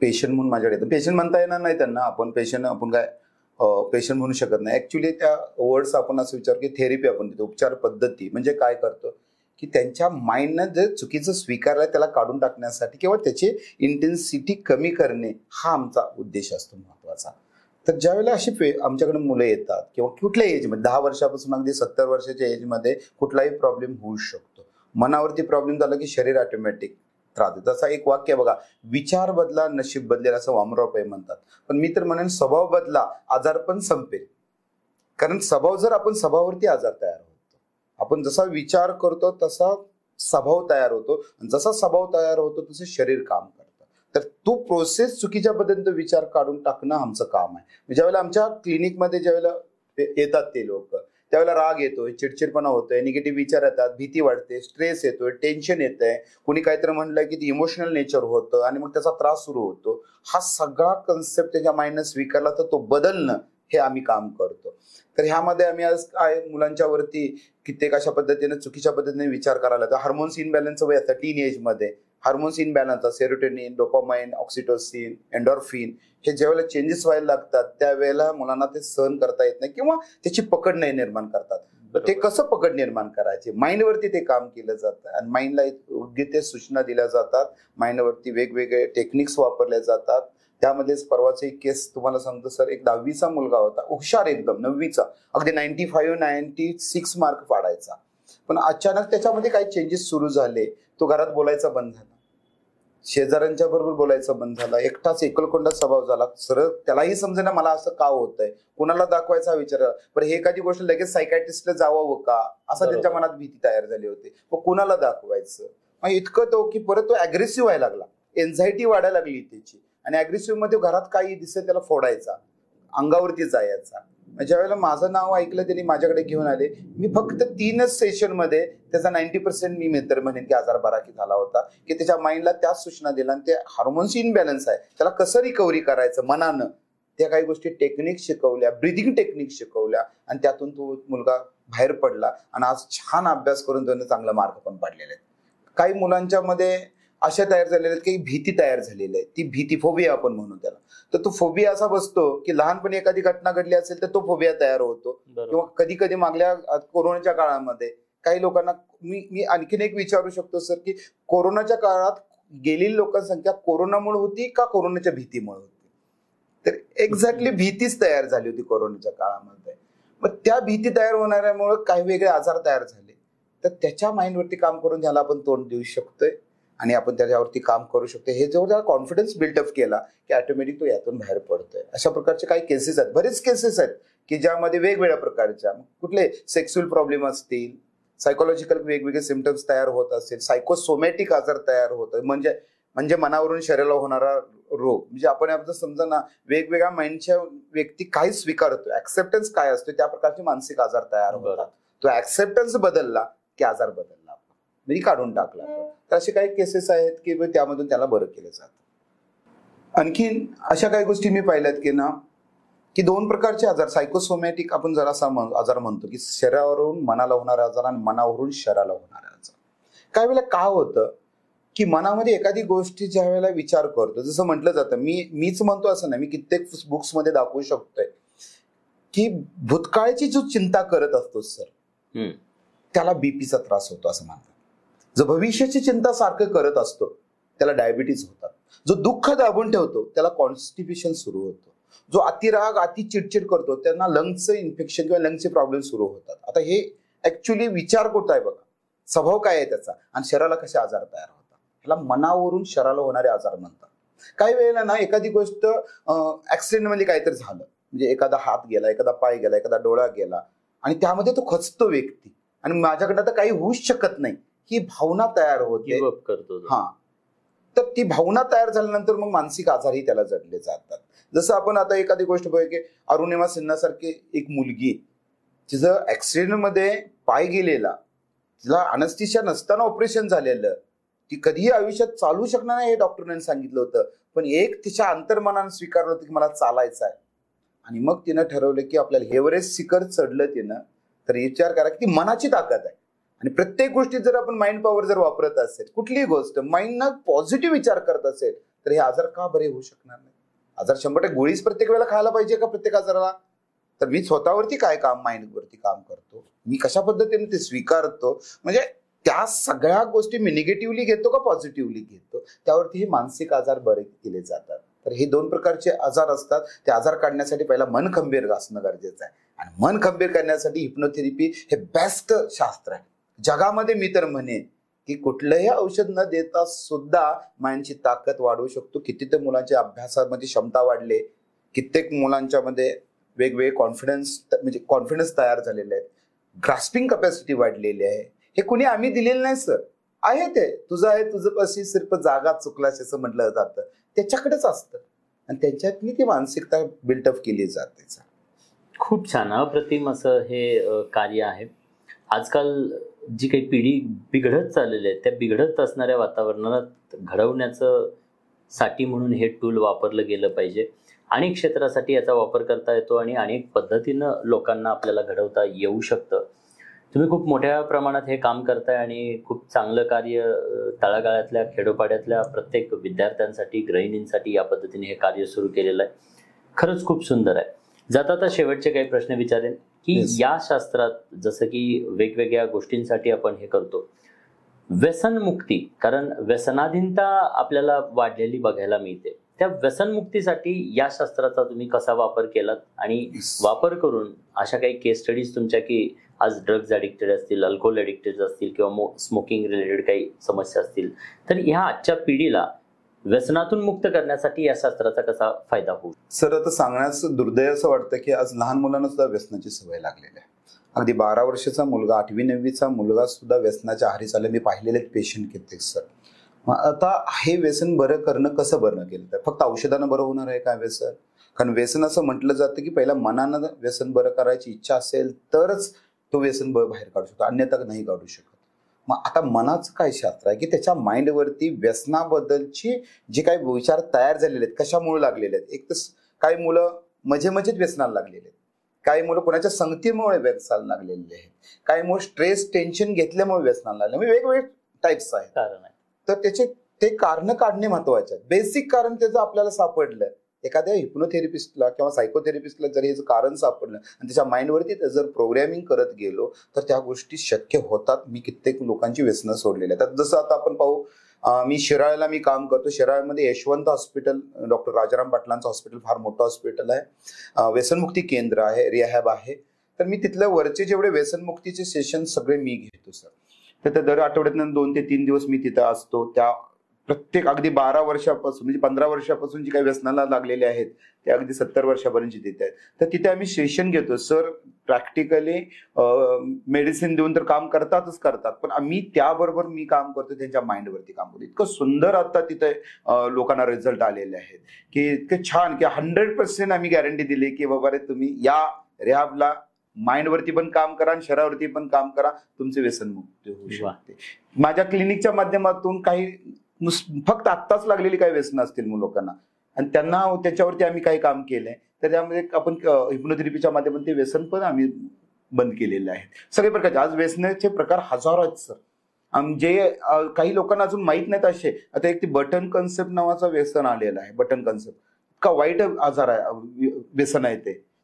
[SPEAKER 1] पेशंट म्हणून माझ्याकडे येतात. पेशंट म्हणता येणार नाही त्यांना, आपण पेशंट आपण काय पेशंट म्हणू शकत नाही. ऍक्च्युली त्या वर्ड्स आपण असं विचार की थेरपी आपण देतो, उपचार पद्धती म्हणजे काय करतो की त्यांच्या माइंडनं जे चुकीचं स्वीकारलंय त्याला काढून टाकण्यासाठी किंवा त्याची इंटेन्सिटी कमी करणे हा आमचा उद्देश असतो महत्वाचा. तर ज्यावेळेला अशी आमच्याकडे मुलं येतात किंवा कुठल्याही एजमध्ये 10 वर्षापासून अगदी 70 वर्षाच्या एजमध्ये कुठलाही प्रॉब्लेम होऊ शकतो. मनावरती प्रॉब्लेम झाला की शरीर ऑटोमॅटिक त्रास देतं. असं एक वाक्य बघा, विचार बदला नशीब बदलेल असं वामनराव पै म्हणतात. पण मी तर म्हणेन स्वभाव बदला आजार पण संपेल. कारण स्वभावावरती आजार तयार होतो. आपण जसा विचार करतो तसा स्वभाव तयार होतो आणि जसा स्वभाव तयार होतो तसं शरीर काम करतं. तर तो प्रोसेस चुकीच्या पद्धतीने विचार काढून टाकणं आमचं काम आहे. ज्यावेळेला आमच्या क्लिनिकमध्ये ज्यावेळेला येतात ते लोक त्यावेळेला राग येतोय, चिडचिडपणा होतोय, निगेटिव्ह विचार येतात, भीती वाढते, स्ट्रेस येतोय, टेन्शन येतंय, कोणी काहीतरी म्हणलं की इमोशनल नेचर होतं आणि मग त्याचा त्रास सुरू होतो. हा सगळा कन्सेप्ट त्याच्या माइंडनं स्वीकारला तर तो बदलणं हे आम्ही काम करतो. तर ह्यामध्ये आम्ही आज काय मुलांच्या वरती कित्येक अशा पद्धतीने चुकीच्या पद्धतीने विचार करायला लागतो. हार्मोन्स इनबॅलन्स वय असतं टीन एजमध्ये, hormones imbalance, serotonin, dopamine, oxytocin, endorphin हे ज्यावेळेला चेंजेस व्हायला लागतात त्यावेळेला मुलांना ते सहन करता येत नाही किंवा त्याची पकड नाही निर्माण करतात. तर ते कसं पकड निर्माण करायचे, माइंडवरती ते काम केलं जातं आणि माइंडला योग्य ते सूचना दिल्या जातात. माइंडवरती वेगवेगळे टेक्निक्स वापरल्या जातात. त्यामध्येच परवाचा एक केस तुम्हाला सांगतो सर, एक 10वीचा मुलगा होता, हुशार एकदम, 9वीचा, अगदी 95-96 मार्क पाडायचा. पण अचानक त्याच्यामध्ये काही चेंजेस सुरू झाले. तो घरात बोलायचा बंद झाला, शेजाऱ्यांच्या बरोबर बोलायचा बंद झाला, एकटाच एकलकोंडा स्वभाव झाला. सरळ त्यालाही समजेना मला असं का होतंय, कुणाला दाखवायचा विचार. पण हे एखादी गोष्ट लगेच सायकॅट्रिस्टला जावं का असं त्यांच्या मनात भीती तयार झाली होती. मग कुणाला दाखवायचं, मग इतकं तो की परत तो अग्रेसिव्ह व्हायला लागला, एन्झायटी वाढायला लागली त्याची आणि अग्रेसिव्ह मध्ये घरात काही दिसत त्याला फोडायचा, अंगावरती जायचा. ज्या वेळेला माझं नाव ऐकलं त्यांनी माझ्याकडे घेऊन आले. मी फक्त 3च सेशन मध्ये त्याचा 90% मी मित्र म्हणेन की आजार बरा की झाला होता, की त्याच्या माइंडला त्याच सूचना दिल्या आणि ते हार्मोन्स इनबॅलन्स आहे त्याला कसं रिकव्हरी करायचं मनानं, त्या काही गोष्टी टेक्निक शिकवल्या, ब्रिदिंग टेक्निक शिकवल्या आणि त्यातून तो मुलगा बाहेर पडला आणि आज छान अभ्यास करून त्याने चांगला मार्क पण पाडलेले आहेत. काही मुलांच्या मध्ये अशा तयार झालेल्या आहेत, काही भीती तयार झालेली आहे, ती भीती फोबिया आपण म्हणू त्याला. तर तो फोबिया असा बसतो की लहानपणी एखादी घटना घडली असेल तर तो फोबिया तयार होतो. किंवा कधी कधी मागल्या कोरोनाच्या काळामध्ये काही लोकांना मी आणखीन एक विचारू शकतो सर, की कोरोनाच्या काळात गेलेली लोकांची संख्या कोरोनामुळे होती का कोरोनाच्या भीतीमुळे होती? तर एक्झॅक्टली भीतीच तयार झाली होती कोरोनाच्या काळामध्ये. मग त्या भीती तयार होणाऱ्यामुळे काही वेगळे आजार तयार झाले. तर त्याच्या माइंडवरती काम करून त्याला आपण तोंड देऊ शकतोय आणि आपण त्याच्यावरती काम करू शकतो. हे जेव्हा त्याला कॉन्फिडन्स बिल्डअप केला की ऑटोमॅटिक तो यातून बाहेर पडतोय. अशा प्रकारचे काही केसेस आहेत, बरेच केसेस आहेत की ज्यामध्ये वेगवेगळ्या प्रकारच्या कुठले सेक्सुअल प्रॉब्लेम असतील, सायकोलॉजिकल वेगवेगळे सिम्पटम्स तयार होत असेल, सायकोसोमॅटिक आजार तयार होत, म्हणजे मनावरून शरीराला होणारा रोग. म्हणजे आपण आपलं समजा ना, वेगवेगळ्या माइंडच्या व्यक्ती काय स्वीकारतो, ऍक्सेप्टन्स काय असतो, त्या प्रकारचे मानसिक आजार तयार होतात. तो ऍक्सेप्टन्स बदलला की आजार बदलला म्हणजे काढून टाकला. तर असे काही केसेस आहेत की त्यामधून त्याला बरं केलं जातं. आणखीन अशा काही गोष्टी मी पाहिल्यात की ना, की 2 प्रकारचे आजार, सायकोसोमॅटिक आपण जरासा आजार म्हणतो की शरीरावरून मनाला होणारा आजार आणि मनावरून शरीराला होणारा आजार. काही वेळेला काय होतं की मनामध्ये एखादी गोष्टी ज्या वेळेला विचार करतो, जसं म्हटलं जातं, मीच म्हणतो असं नाही, मी कित्येक बुक्स मध्ये दाखवू शकतोय की भूतकाळाची जो चिंता करत असतो सर त्याला बीपीचा त्रास होतो असं म्हणतात. जो भविष्याची चिंता सारखं करत असतो त्याला डायबिटीज होतात. जो दुःख दाबून ठेवतो त्याला कॉन्स्टिपेशन सुरू होतो. जो अतिराग अति चिडचिड करतो त्यांना लंग्सचं इन्फेक्शन किंवा लंग्सचे प्रॉब्लेम सुरू होतात. आता हे ऍक्च्युली विचार कुठं आहे बघा, स्वभाव काय आहे त्याचा आणि शरीराला कसे आजार तयार होतात, ह्याला मनावरून शरीराला होणारे आजार म्हणतात. काही वेळेला ना एखादी गोष्ट ऍक्सिडेंटमध्ये काहीतरी झालं, म्हणजे एखादा हात गेला, एखादा पाय गेला, एखादा डोळा गेला आणि त्यामध्ये तो खचतो व्यक्ती आणि माझ्याकडनं तर काही होऊच शकत नाही ही भावना तयार होते. हा, तर ती भावना तयार झाल्यानंतर मग मानसिक आजारही त्याला जडले जातात. जसं आपण आता एखादी गोष्ट बघूया की अरुणिमा सिन्हा सारखी एक मुलगी, तिचं ऍक्सिडेंटमध्ये पाय गेलेला, तिला अनस्थिशिया नसताना ऑपरेशन झालेलं, ती कधीही आयुष्यात चालू शकणार नाही हे डॉक्टरांनी सांगितलं होतं. पण एक तिच्या अंतर्मनानं स्वीकारलं होतं की मला चालायचं आहे आणि मग तिनं ठरवलं की आपल्याला एव्हरेस्ट शिखर चढलं तिनं. तर विचार करा की ती मनाची ताकद आहे आणि प्रत्येक गोष्टीत जर आपण माइंड पॉवर जर वापरत असेल, कुठलीही गोष्ट माइंडनं पॉझिटिव्ह विचार करत असेल तर हे आजार का बरे होऊ शकणार नाही? आजार 100% गोळीच प्रत्येक वेळेला खायला पाहिजे का प्रत्येक आजाराला? तर मी स्वतःवरती काय काम माइंडवरती काम करतो, मी कशा पद्धतीने ते स्वीकारतो, म्हणजे त्या सगळ्या गोष्टी मी निगेटिव्हली घेतो का पॉझिटिव्हली घेतो, त्यावरती हे मानसिक आजार बरे केले जातात. तर हे 2 प्रकारचे आजार असतात. ते आजार काढण्यासाठी पहिला मन खंबीर असणं गरजेचं आहे, आणि मन खंबीर करण्यासाठी हिप्नोथेरपी हे बेस्ट शास्त्र आहे जगामध्ये. मी तर म्हणेन की कुठलंही औषध न देता सुद्धा माइंडची ताकद वाढवू शकतो. कितीतरी मुलांच्या अभ्यासामध्ये क्षमता वाढले, कित्येक मुलांच्या मध्ये वेगवेगळे कॉन्फिडन्स तयार झालेले आहेत, ग्रास्पिंग कॅपॅसिटी वाढलेली आहे. हे कुणी आम्ही दिलेलं नाही सर, आहे ते तुझं आहे, तुझं पशी सिर्फ जागा चुकलास असं म्हटलं जातं, त्याच्याकडेच असतं, आणि त्यांच्यातली ती मानसिकता बिल्टअप केली जाते.
[SPEAKER 2] खूप छान, अप्रतिम असं हे कार्य आहे. आजकाल जी काही पिढी बिघडत चाललेली आहे, त्या बिघडत असणाऱ्या वातावरणात घडवण्याचं साठी म्हणून हे टूल वापरलं गेलं पाहिजे. अनेक क्षेत्रासाठी याचा वापर करता येतो आणि अनेक पद्धतीनं लोकांना आपल्याला घडवता येऊ शकतं. तुम्ही खूप मोठ्या प्रमाणात हे काम करताय आणि खूप चांगलं कार्य तळागाळातल्या खेडोपाड्यातल्या प्रत्येक विद्यार्थ्यांसाठी, गृहिणींसाठी या पद्धतीने हे कार्य सुरू केलेलं आहे. खरंच खूप सुंदर आहे. जाता आता शेवटचे काही प्रश्न विचारेन की या शास्त्रात जसं की वेगवेगळ्या गोष्टींसाठी आपण हे करतो, व्यसनमुक्ती, कारण व्यसनाधीनता आपल्याला वाढलेली बघायला मिळते, त्या व्यसनमुक्तीसाठी या शास्त्राचा तुम्ही कसा वापर केलात आणि वापर करून अशा काही केस स्टडीज तुमच्या की आज ड्रग्ज ॲडिक्टेड असतील, अल्कोहोल ॲडिक्टेड असतील किंवा स्मोकिंग रिलेटेड काही समस्या असतील, तर ह्या आजच्या पिढीला व्यसनातून मुक्त करण्यासाठी या शास्त्राचा कसा फायदा होईल?
[SPEAKER 1] सर, आता सांगण्याचं दुर्दैव असं वाटतं की आज लहान मुलांना सुद्धा व्यसनाची सवय लागलेली आहे. अगदी 12 वर्षाचा मुलगा, 8वी-9वीचा मुलगा सुद्धा व्यसनाच्या आहारी चालले. मी पाहिलेले पेशंट कित्येक सर. मग आता हे व्यसन बरं करणं कसं बरं केलं तर फक्त औषधानं बरं होणार आहे का व्यसन? कारण व्यसन असं म्हटलं जातं की पहिला मनानं व्यसन बरं करायची इच्छा असेल तरच तो व्यसन बाहेर काढू शकतो, अन्यथा नाही काढू शकत. मग आता मनाचं काय शास्त्र आहे की त्याच्या माइंडवरती व्यसनाबद्दलची जे काही विचार तयार झालेले आहेत, कशामुळे लागलेले आहेत. एक तर काही मुलं मजेत व्यसनाला लागलेले आहेत, काही मुलं कोणाच्या संगतीमुळे व्यसनाला लागलेले आहेत, काही मुलं स्ट्रेस टेन्शन घेतल्यामुळे व्यसनाला लागले. म्हणजे वेगवेगळे टाइप्स आहेत. तर त्याचे ते कारण काढणे महत्वाचे आहे. बेसिक कारण त्याचं आपल्याला सापडलं, एखाद्या हिप्नोथेरपिस्टला किंवा सायकोथेरपिस्टला जर याचं कारण सापडलं आणि त्याच्या माइंडवरती जर प्रोग्रॅमिंग करत गेलो तर त्या गोष्टी शक्य होतात. मी कित्येक लोकांची व्यसनं सोडलेली आहेत. जसं आता आपण पाहू, मी शिराळ्याला काम करतो. शिराळ्यामध्ये यशवंत हॉस्पिटल, डॉक्टर राजाराम पाटलांचं हॉस्पिटल फार मोठं हॉस्पिटल आहे, व्यसनमुक्ती केंद्र आहे, रिहॅब आहे. तर मी तिथल्या वरचे जेवढे व्यसनमुक्तीचे सेशन सगळे मी घेतो सर. तर दर आठवड्यातून 2 ते 3 दिवस मी तिथं असतो. त्या प्रत्येक अगदी 12 वर्षापासून म्हणजे 15 वर्षापासून जी काही व्यसनाला लागलेले आहेत ते अगदी 70 वर्षापर्यंत तिथे आहेत. तर तिथे आम्ही सेशन घेतो सर. प्रॅक्टिकली मेडिसिन देऊन तर काम करतातच, पण आम्ही त्याबरोबर मी काम करतो, त्यांच्या माइंडवरती काम करतो. इतकं सुंदर आता तिथे लोकांना रिझल्ट आलेले आहेत की इतकं छान की 100% आम्ही गॅरंटी दिली की बाबा रे तुम्ही या रिहॅबला माइंडवरती पण काम करा आणि शरीरावरती पण काम करा, तुमचे व्यसनमुक्त होऊ शकते. माझ्या क्लिनिकच्या माध्यमातून काही फक्त आत्ताच लागलेली काही व्यसनं असतील लोकांना आणि त्यांना त्याच्यावरती आम्ही काही काम केलंय, तर त्यामध्ये आपण हिप्नोथेरपीच्या माध्यमातून ते व्यसन पण आम्ही बंद केलेलं आहे. सगळे प्रकारचे आज व्यसनाचे प्रकार हजारो आहेत सर, जे काही लोकांना अजून माहीत नाहीत असे. आता एक ते बटन कन्सेप्ट नावाचं व्यसन आलेलं आहे. बटन कन्सेप्ट इतका वाईट आजार आहे, व्यसन आहे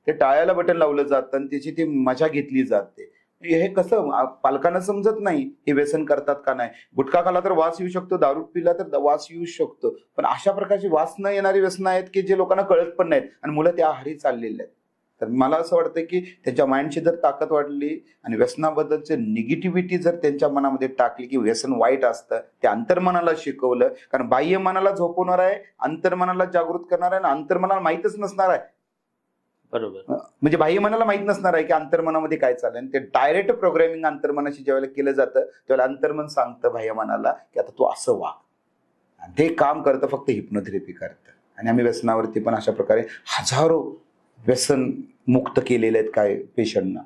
[SPEAKER 1] ते टाळ्याला बटन लावलं जातं आणि त्याची ती मजा घेतली जाते. हे कसं पालकांना समजत नाही हे व्यसन करतात का नाही. गुटखा खाला तर वास येऊ शकतो, दारू पिला तर वास येऊ शकतो, पण अशा प्रकारची वास न येणारी व्यसन आहेत की जे लोकांना कळत पण नाहीत आणि मुलं त्या आहारी चाललेले आहेत. तर मला असं वाटतं की त्यांच्या माइंडची जर ताकद वाढली आणि व्यसनाबद्दलचे निगेटिव्हिटी जर त्यांच्या मनामध्ये टाकली की व्यसन वाईट असतं, ते अंतर्मनाला शिकवलं. कारण बाह्य मनाला झोपवणार आहे, अंतर्मनाला जागृत करणार आहे आणि अंतर्मनाला माहीतच नसणार आहे.
[SPEAKER 2] बरोबर, म्हणजे
[SPEAKER 1] बाह्य मनाला माहित नसणार आहे की अंतर्मनामध्ये काय चाललंय. आणि ते डायरेक्ट प्रोग्रॅमिंग अंतर्मनाशी ज्यावेळेला केलं जातं त्यावेळेला अंतर्मन सांगतं बाह्य मनाला की आता तू असं वाग, आणि ते काम करतं फक्त हिप्नोथेरपी करतं. आणि आम्ही व्यसनावरती पण अशा प्रकारे हजारो व्यसन मुक्त केलेले आहेत. काय पेशंटना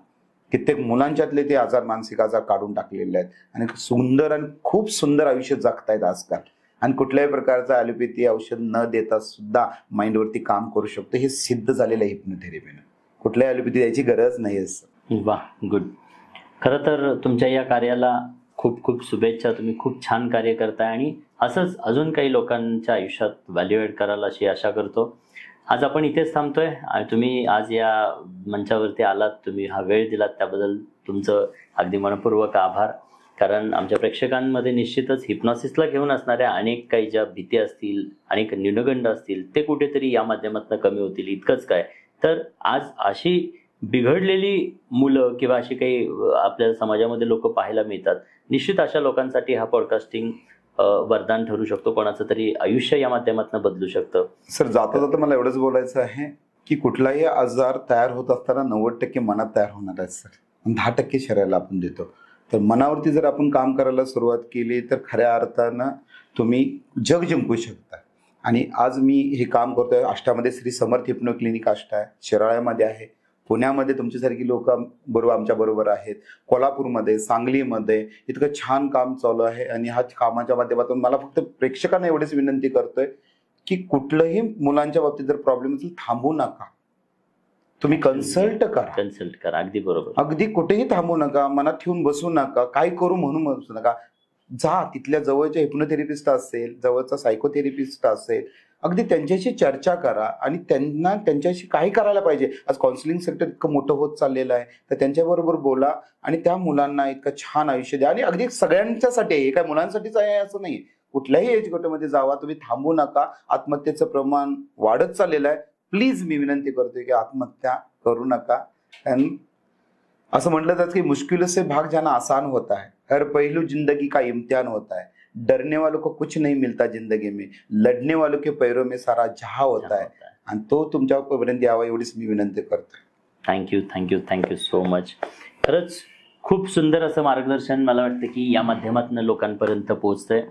[SPEAKER 1] कित्येक मुलांच्यातले ते आजार, मानसिक आजार काढून टाकलेले आहेत आणि सुंदर आणि खूप सुंदर आयुष्य जगतायत आजकाल. आणि कुठल्याही प्रकारचं ॲलोपॅथी औषध न देता सुद्धा माइंडवरती काम करू शकतो, हे सिद्ध झालेलं आहे हिप्नोथेरपीनं. कुठल्याही ॲलोपॅथी द्यायची गरज नाही.
[SPEAKER 2] वा, गुड. खरं तर तुमच्या या कार्याला खूप खूप शुभेच्छा. तुम्ही खूप छान कार्य करताय आणि असंच अजून काही लोकांच्या आयुष्यात व्हॅल्यू ॲड कराल अशी आशा करतो. आज आपण इथेच थांबतोय आणि तुम्ही आज या मंचावरती आलात, तुम्ही हा वेळ दिलात त्याबद्दल तुमचं अगदी मनपूर्वक आभार. कारण आमच्या प्रेक्षकांमध्ये निश्चितच हिप्नॉसिसला घेऊन असणाऱ्या अनेक काही ज्या भीती असतील, अनेक न्यूनगंड असतील, ते कुठेतरी या माध्यमातून कमी होतील. इतकंच काय तर आज अशी बिघडलेली मुलं किंवा अशी काही आपल्या समाजामध्ये लोक पाहायला मिळतात. निश्चित अशा लोकांसाठी हा पॉडकास्टिंग वरदान ठरू शकतो. कोणाचं तरी आयुष्य या माध्यमातून बदलू शकतं.
[SPEAKER 1] सर, जाता जाता मला एवढंच बोलायचं आहे की कुठलाही आजार तयार होत असताना 90% मनात तयार होणार आहे सर, 10% शरीराला आपण देतो. तर मनावरती जर आपण काम करायला सुरुवात केली तर खऱ्या अर्थानं तुम्ही जग जिंकू शकता. आणि आज मी हे काम करतोय. आष्टामध्ये श्री समर्थ हिप्नो क्लिनिक आष्टा आहे, शिराळ्यामध्ये आहे, पुण्यामध्ये तुमच्यासारखी लोक बरोबर आमच्या बरोबर आहेत, कोल्हापूरमध्ये, सांगलीमध्ये इतकं छान काम चालू आहे. आणि ह्या कामाच्या माध्यमातून मला फक्त प्रेक्षकांना एवढीच विनंती करतोय की कुठलंही मुलांच्या बाबतीत जर प्रॉब्लेम असेल थांबू नका, तुम्ही कन्सल्ट करा.
[SPEAKER 2] अगदी बरोबर.
[SPEAKER 1] अगदी कुठेही थांबू नका, मनात ठेवून बसू नका, काय करू म्हणून बसू नका. जा तिथल्या जवळच्या हिप्नोथेरपिस्ट असेल, जवळचा सायकोथेरपिस्ट असेल, अगदी त्यांच्याशी चर्चा करा आणि त्यांना त्यांच्याशी काय करायला पाहिजे. आज काउन्सिलिंग सेक्टर इतकं मोठं होत चाललेलं आहे, तर त्यांच्याबरोबर बोला आणि त्या मुलांना इतकं छान आयुष्य द्या. आणि अगदी सगळ्यांच्यासाठी आहे, हे काय मुलांसाठीच आहे असं नाही. कुठल्याही एज गटामध्ये जावा, तुम्ही थांबू नका. आत्महत्येचं प्रमाण वाढत चाललेलं आहे. प्लीज मी विनंती करतोय की आत्महत्या करू नका. आणि असं म्हटलं जातं की मुश्किल से भाग जाना आसान होता है, हर पहलू जिंदगी का इम्तिहान होता है, डरने वालों को कुछ नहीं मिलता जिंदगी में, लढने वालों के पैरों में सारा जहां होता है. आणि तो तुमच्यापर्यंत यावा एवढीच मी विनंती करतोय.
[SPEAKER 2] Thank you so much. खरंच खूप सुंदर असं मार्गदर्शन मला वाटतं की या माध्यमातून लोकांपर्यंत पोहोचतंय.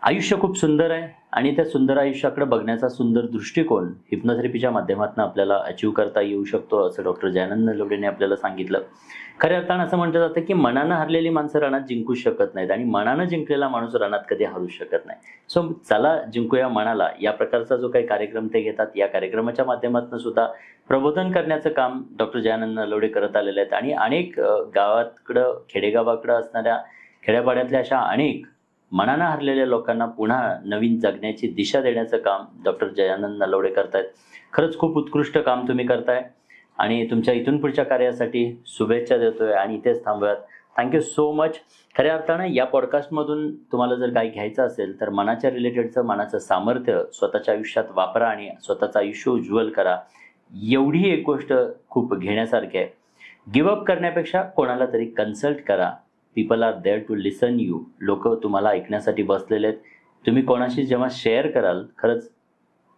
[SPEAKER 2] आयुष्य खूप सुंदर आहे आणि त्या सुंदर आयुष्याकडे बघण्याचा सुंदर दृष्टिकोन हिप्नोथेरपीच्या माध्यमातून आपल्याला अचीव करता येऊ शकतो, असं डॉक्टर जयानंद नलवडेने आपल्याला सांगितलं. खऱ्या अर्थानं असं म्हटलं जातं की मनानं हरलेली माणसं रणात जिंकू शकत नाहीत आणि मनानं जिंकलेला माणूस रणात कधी हरू शकत नाही. सो चला जिंकूया मनाला. या प्रकारचा जो काही कार्यक्रम ते घेतात, या कार्यक्रमाच्या माध्यमातून सुद्धा प्रबोधन करण्याचं काम डॉक्टर जयानंद नलवडे करत आलेले आहेत. आणि अनेक गावाकडं, खेडेगावाकडं असणाऱ्या खेड्यापाड्यातल्या अशा अनेक मनानं हरलेल्या लोकांना पुन्हा नवीन जगण्याची दिशा देण्याचं काम डॉक्टर जयानंद नलवडे करतायत. खरंच खूप उत्कृष्ट काम तुम्ही करताय आणि तुमच्या इथून पुढच्या कार्यासाठी शुभेच्छा देतोय आणि इथेच थांबूयात. Thank you so much. खऱ्या अर्थानं या पॉडकास्टमधून तुम्हाला जर काही घ्यायचं असेल तर मनाच्या रिलेटेडचं, मनाचं सामर्थ्य स्वतःच्या आयुष्यात वापरा आणि स्वतःचं आयुष्य उज्ज्वल करा. एवढी एक गोष्ट खूप घेण्यासारखी आहे. गिव्हअप करण्यापेक्षा कोणाला तरी कन्सल्ट करा. People are there to listen you. लोक तुम्हाला ऐकण्यासाठी बसलेले आहेत. तुम्ही कोणाशी जेव्हा शेअर कराल, खरंच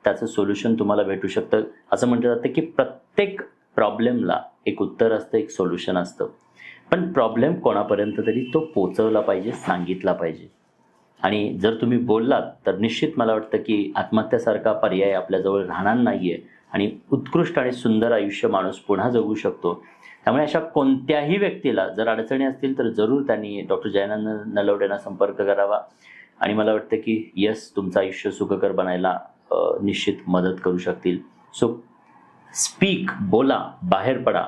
[SPEAKER 2] त्याचं सोल्युशन तुम्हाला भेटू शकतं. असं म्हटलं जातं की प्रत्येक प्रॉब्लेमला एक उत्तर असतं, एक सोल्युशन असतं. पण प्रॉब्लेम कोणापर्यंत तरी तो पोचवला पाहिजे, सांगितला पाहिजे. आणि जर तुम्ही बोललात तर निश्चित मला वाटतं की आत्महत्यासारखा पर्याय आपल्याजवळ राहणार नाहीये आणि उत्कृष्ट आणि सुंदर आयुष्य माणूस पुन्हा जगू शकतो. त्यामुळे अशा कोणत्याही व्यक्तीला जर अडचणी असतील तर जरूर त्यांनी डॉक्टर जयानंद नलवडेंना संपर्क करावा. आणि मला वाटतं की यस, तुमचं आयुष्य सुखकर बनायला निश्चित मदत करू शकतील. सो स्पीक, बोला, बाहेर पडा.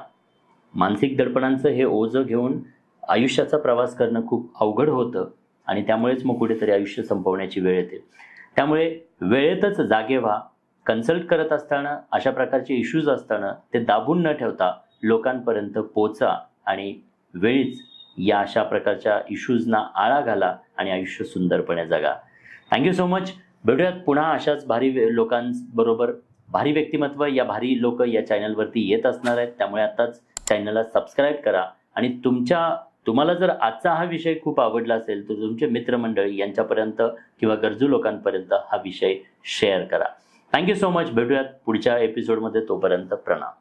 [SPEAKER 2] मानसिक दडपणांचं हे ओझं घेऊन आयुष्याचा प्रवास करणं खूप अवघड होतं आणि त्यामुळेच मग कुठेतरी आयुष्य संपवण्याची वेळ येते. त्यामुळे वेळेतच जागे व्हा. कन्सल्ट करत असताना, अशा प्रकारचे इश्यूज असताना ते दाबून न ठेवता लोकांपर्यंत पोचा आणि वेळीच या अशा प्रकारच्या इश्यूजना आळा घाला आणि आयुष्य सुंदरपणे जगा. Thank you so much. भेटूयात पुन्हा अशाच भारी लोकांबरोबर. भारी व्यक्तिमत्व, या भारी लोक या चॅनलवरती येत असणार आहेत. त्यामुळे आताच चॅनलला सबस्क्राईब करा आणि तुम्हाला जर आजचा हा विषय खूप आवडला असेल तर तुमचे मित्रमंडळी यांच्यापर्यंत किंवा गरजू लोकांपर्यंत हा विषय शेअर करा. Thank you so much. भेटूयात पुढच्या एपिसोडमध्ये. तोपर्यंत प्रणाम.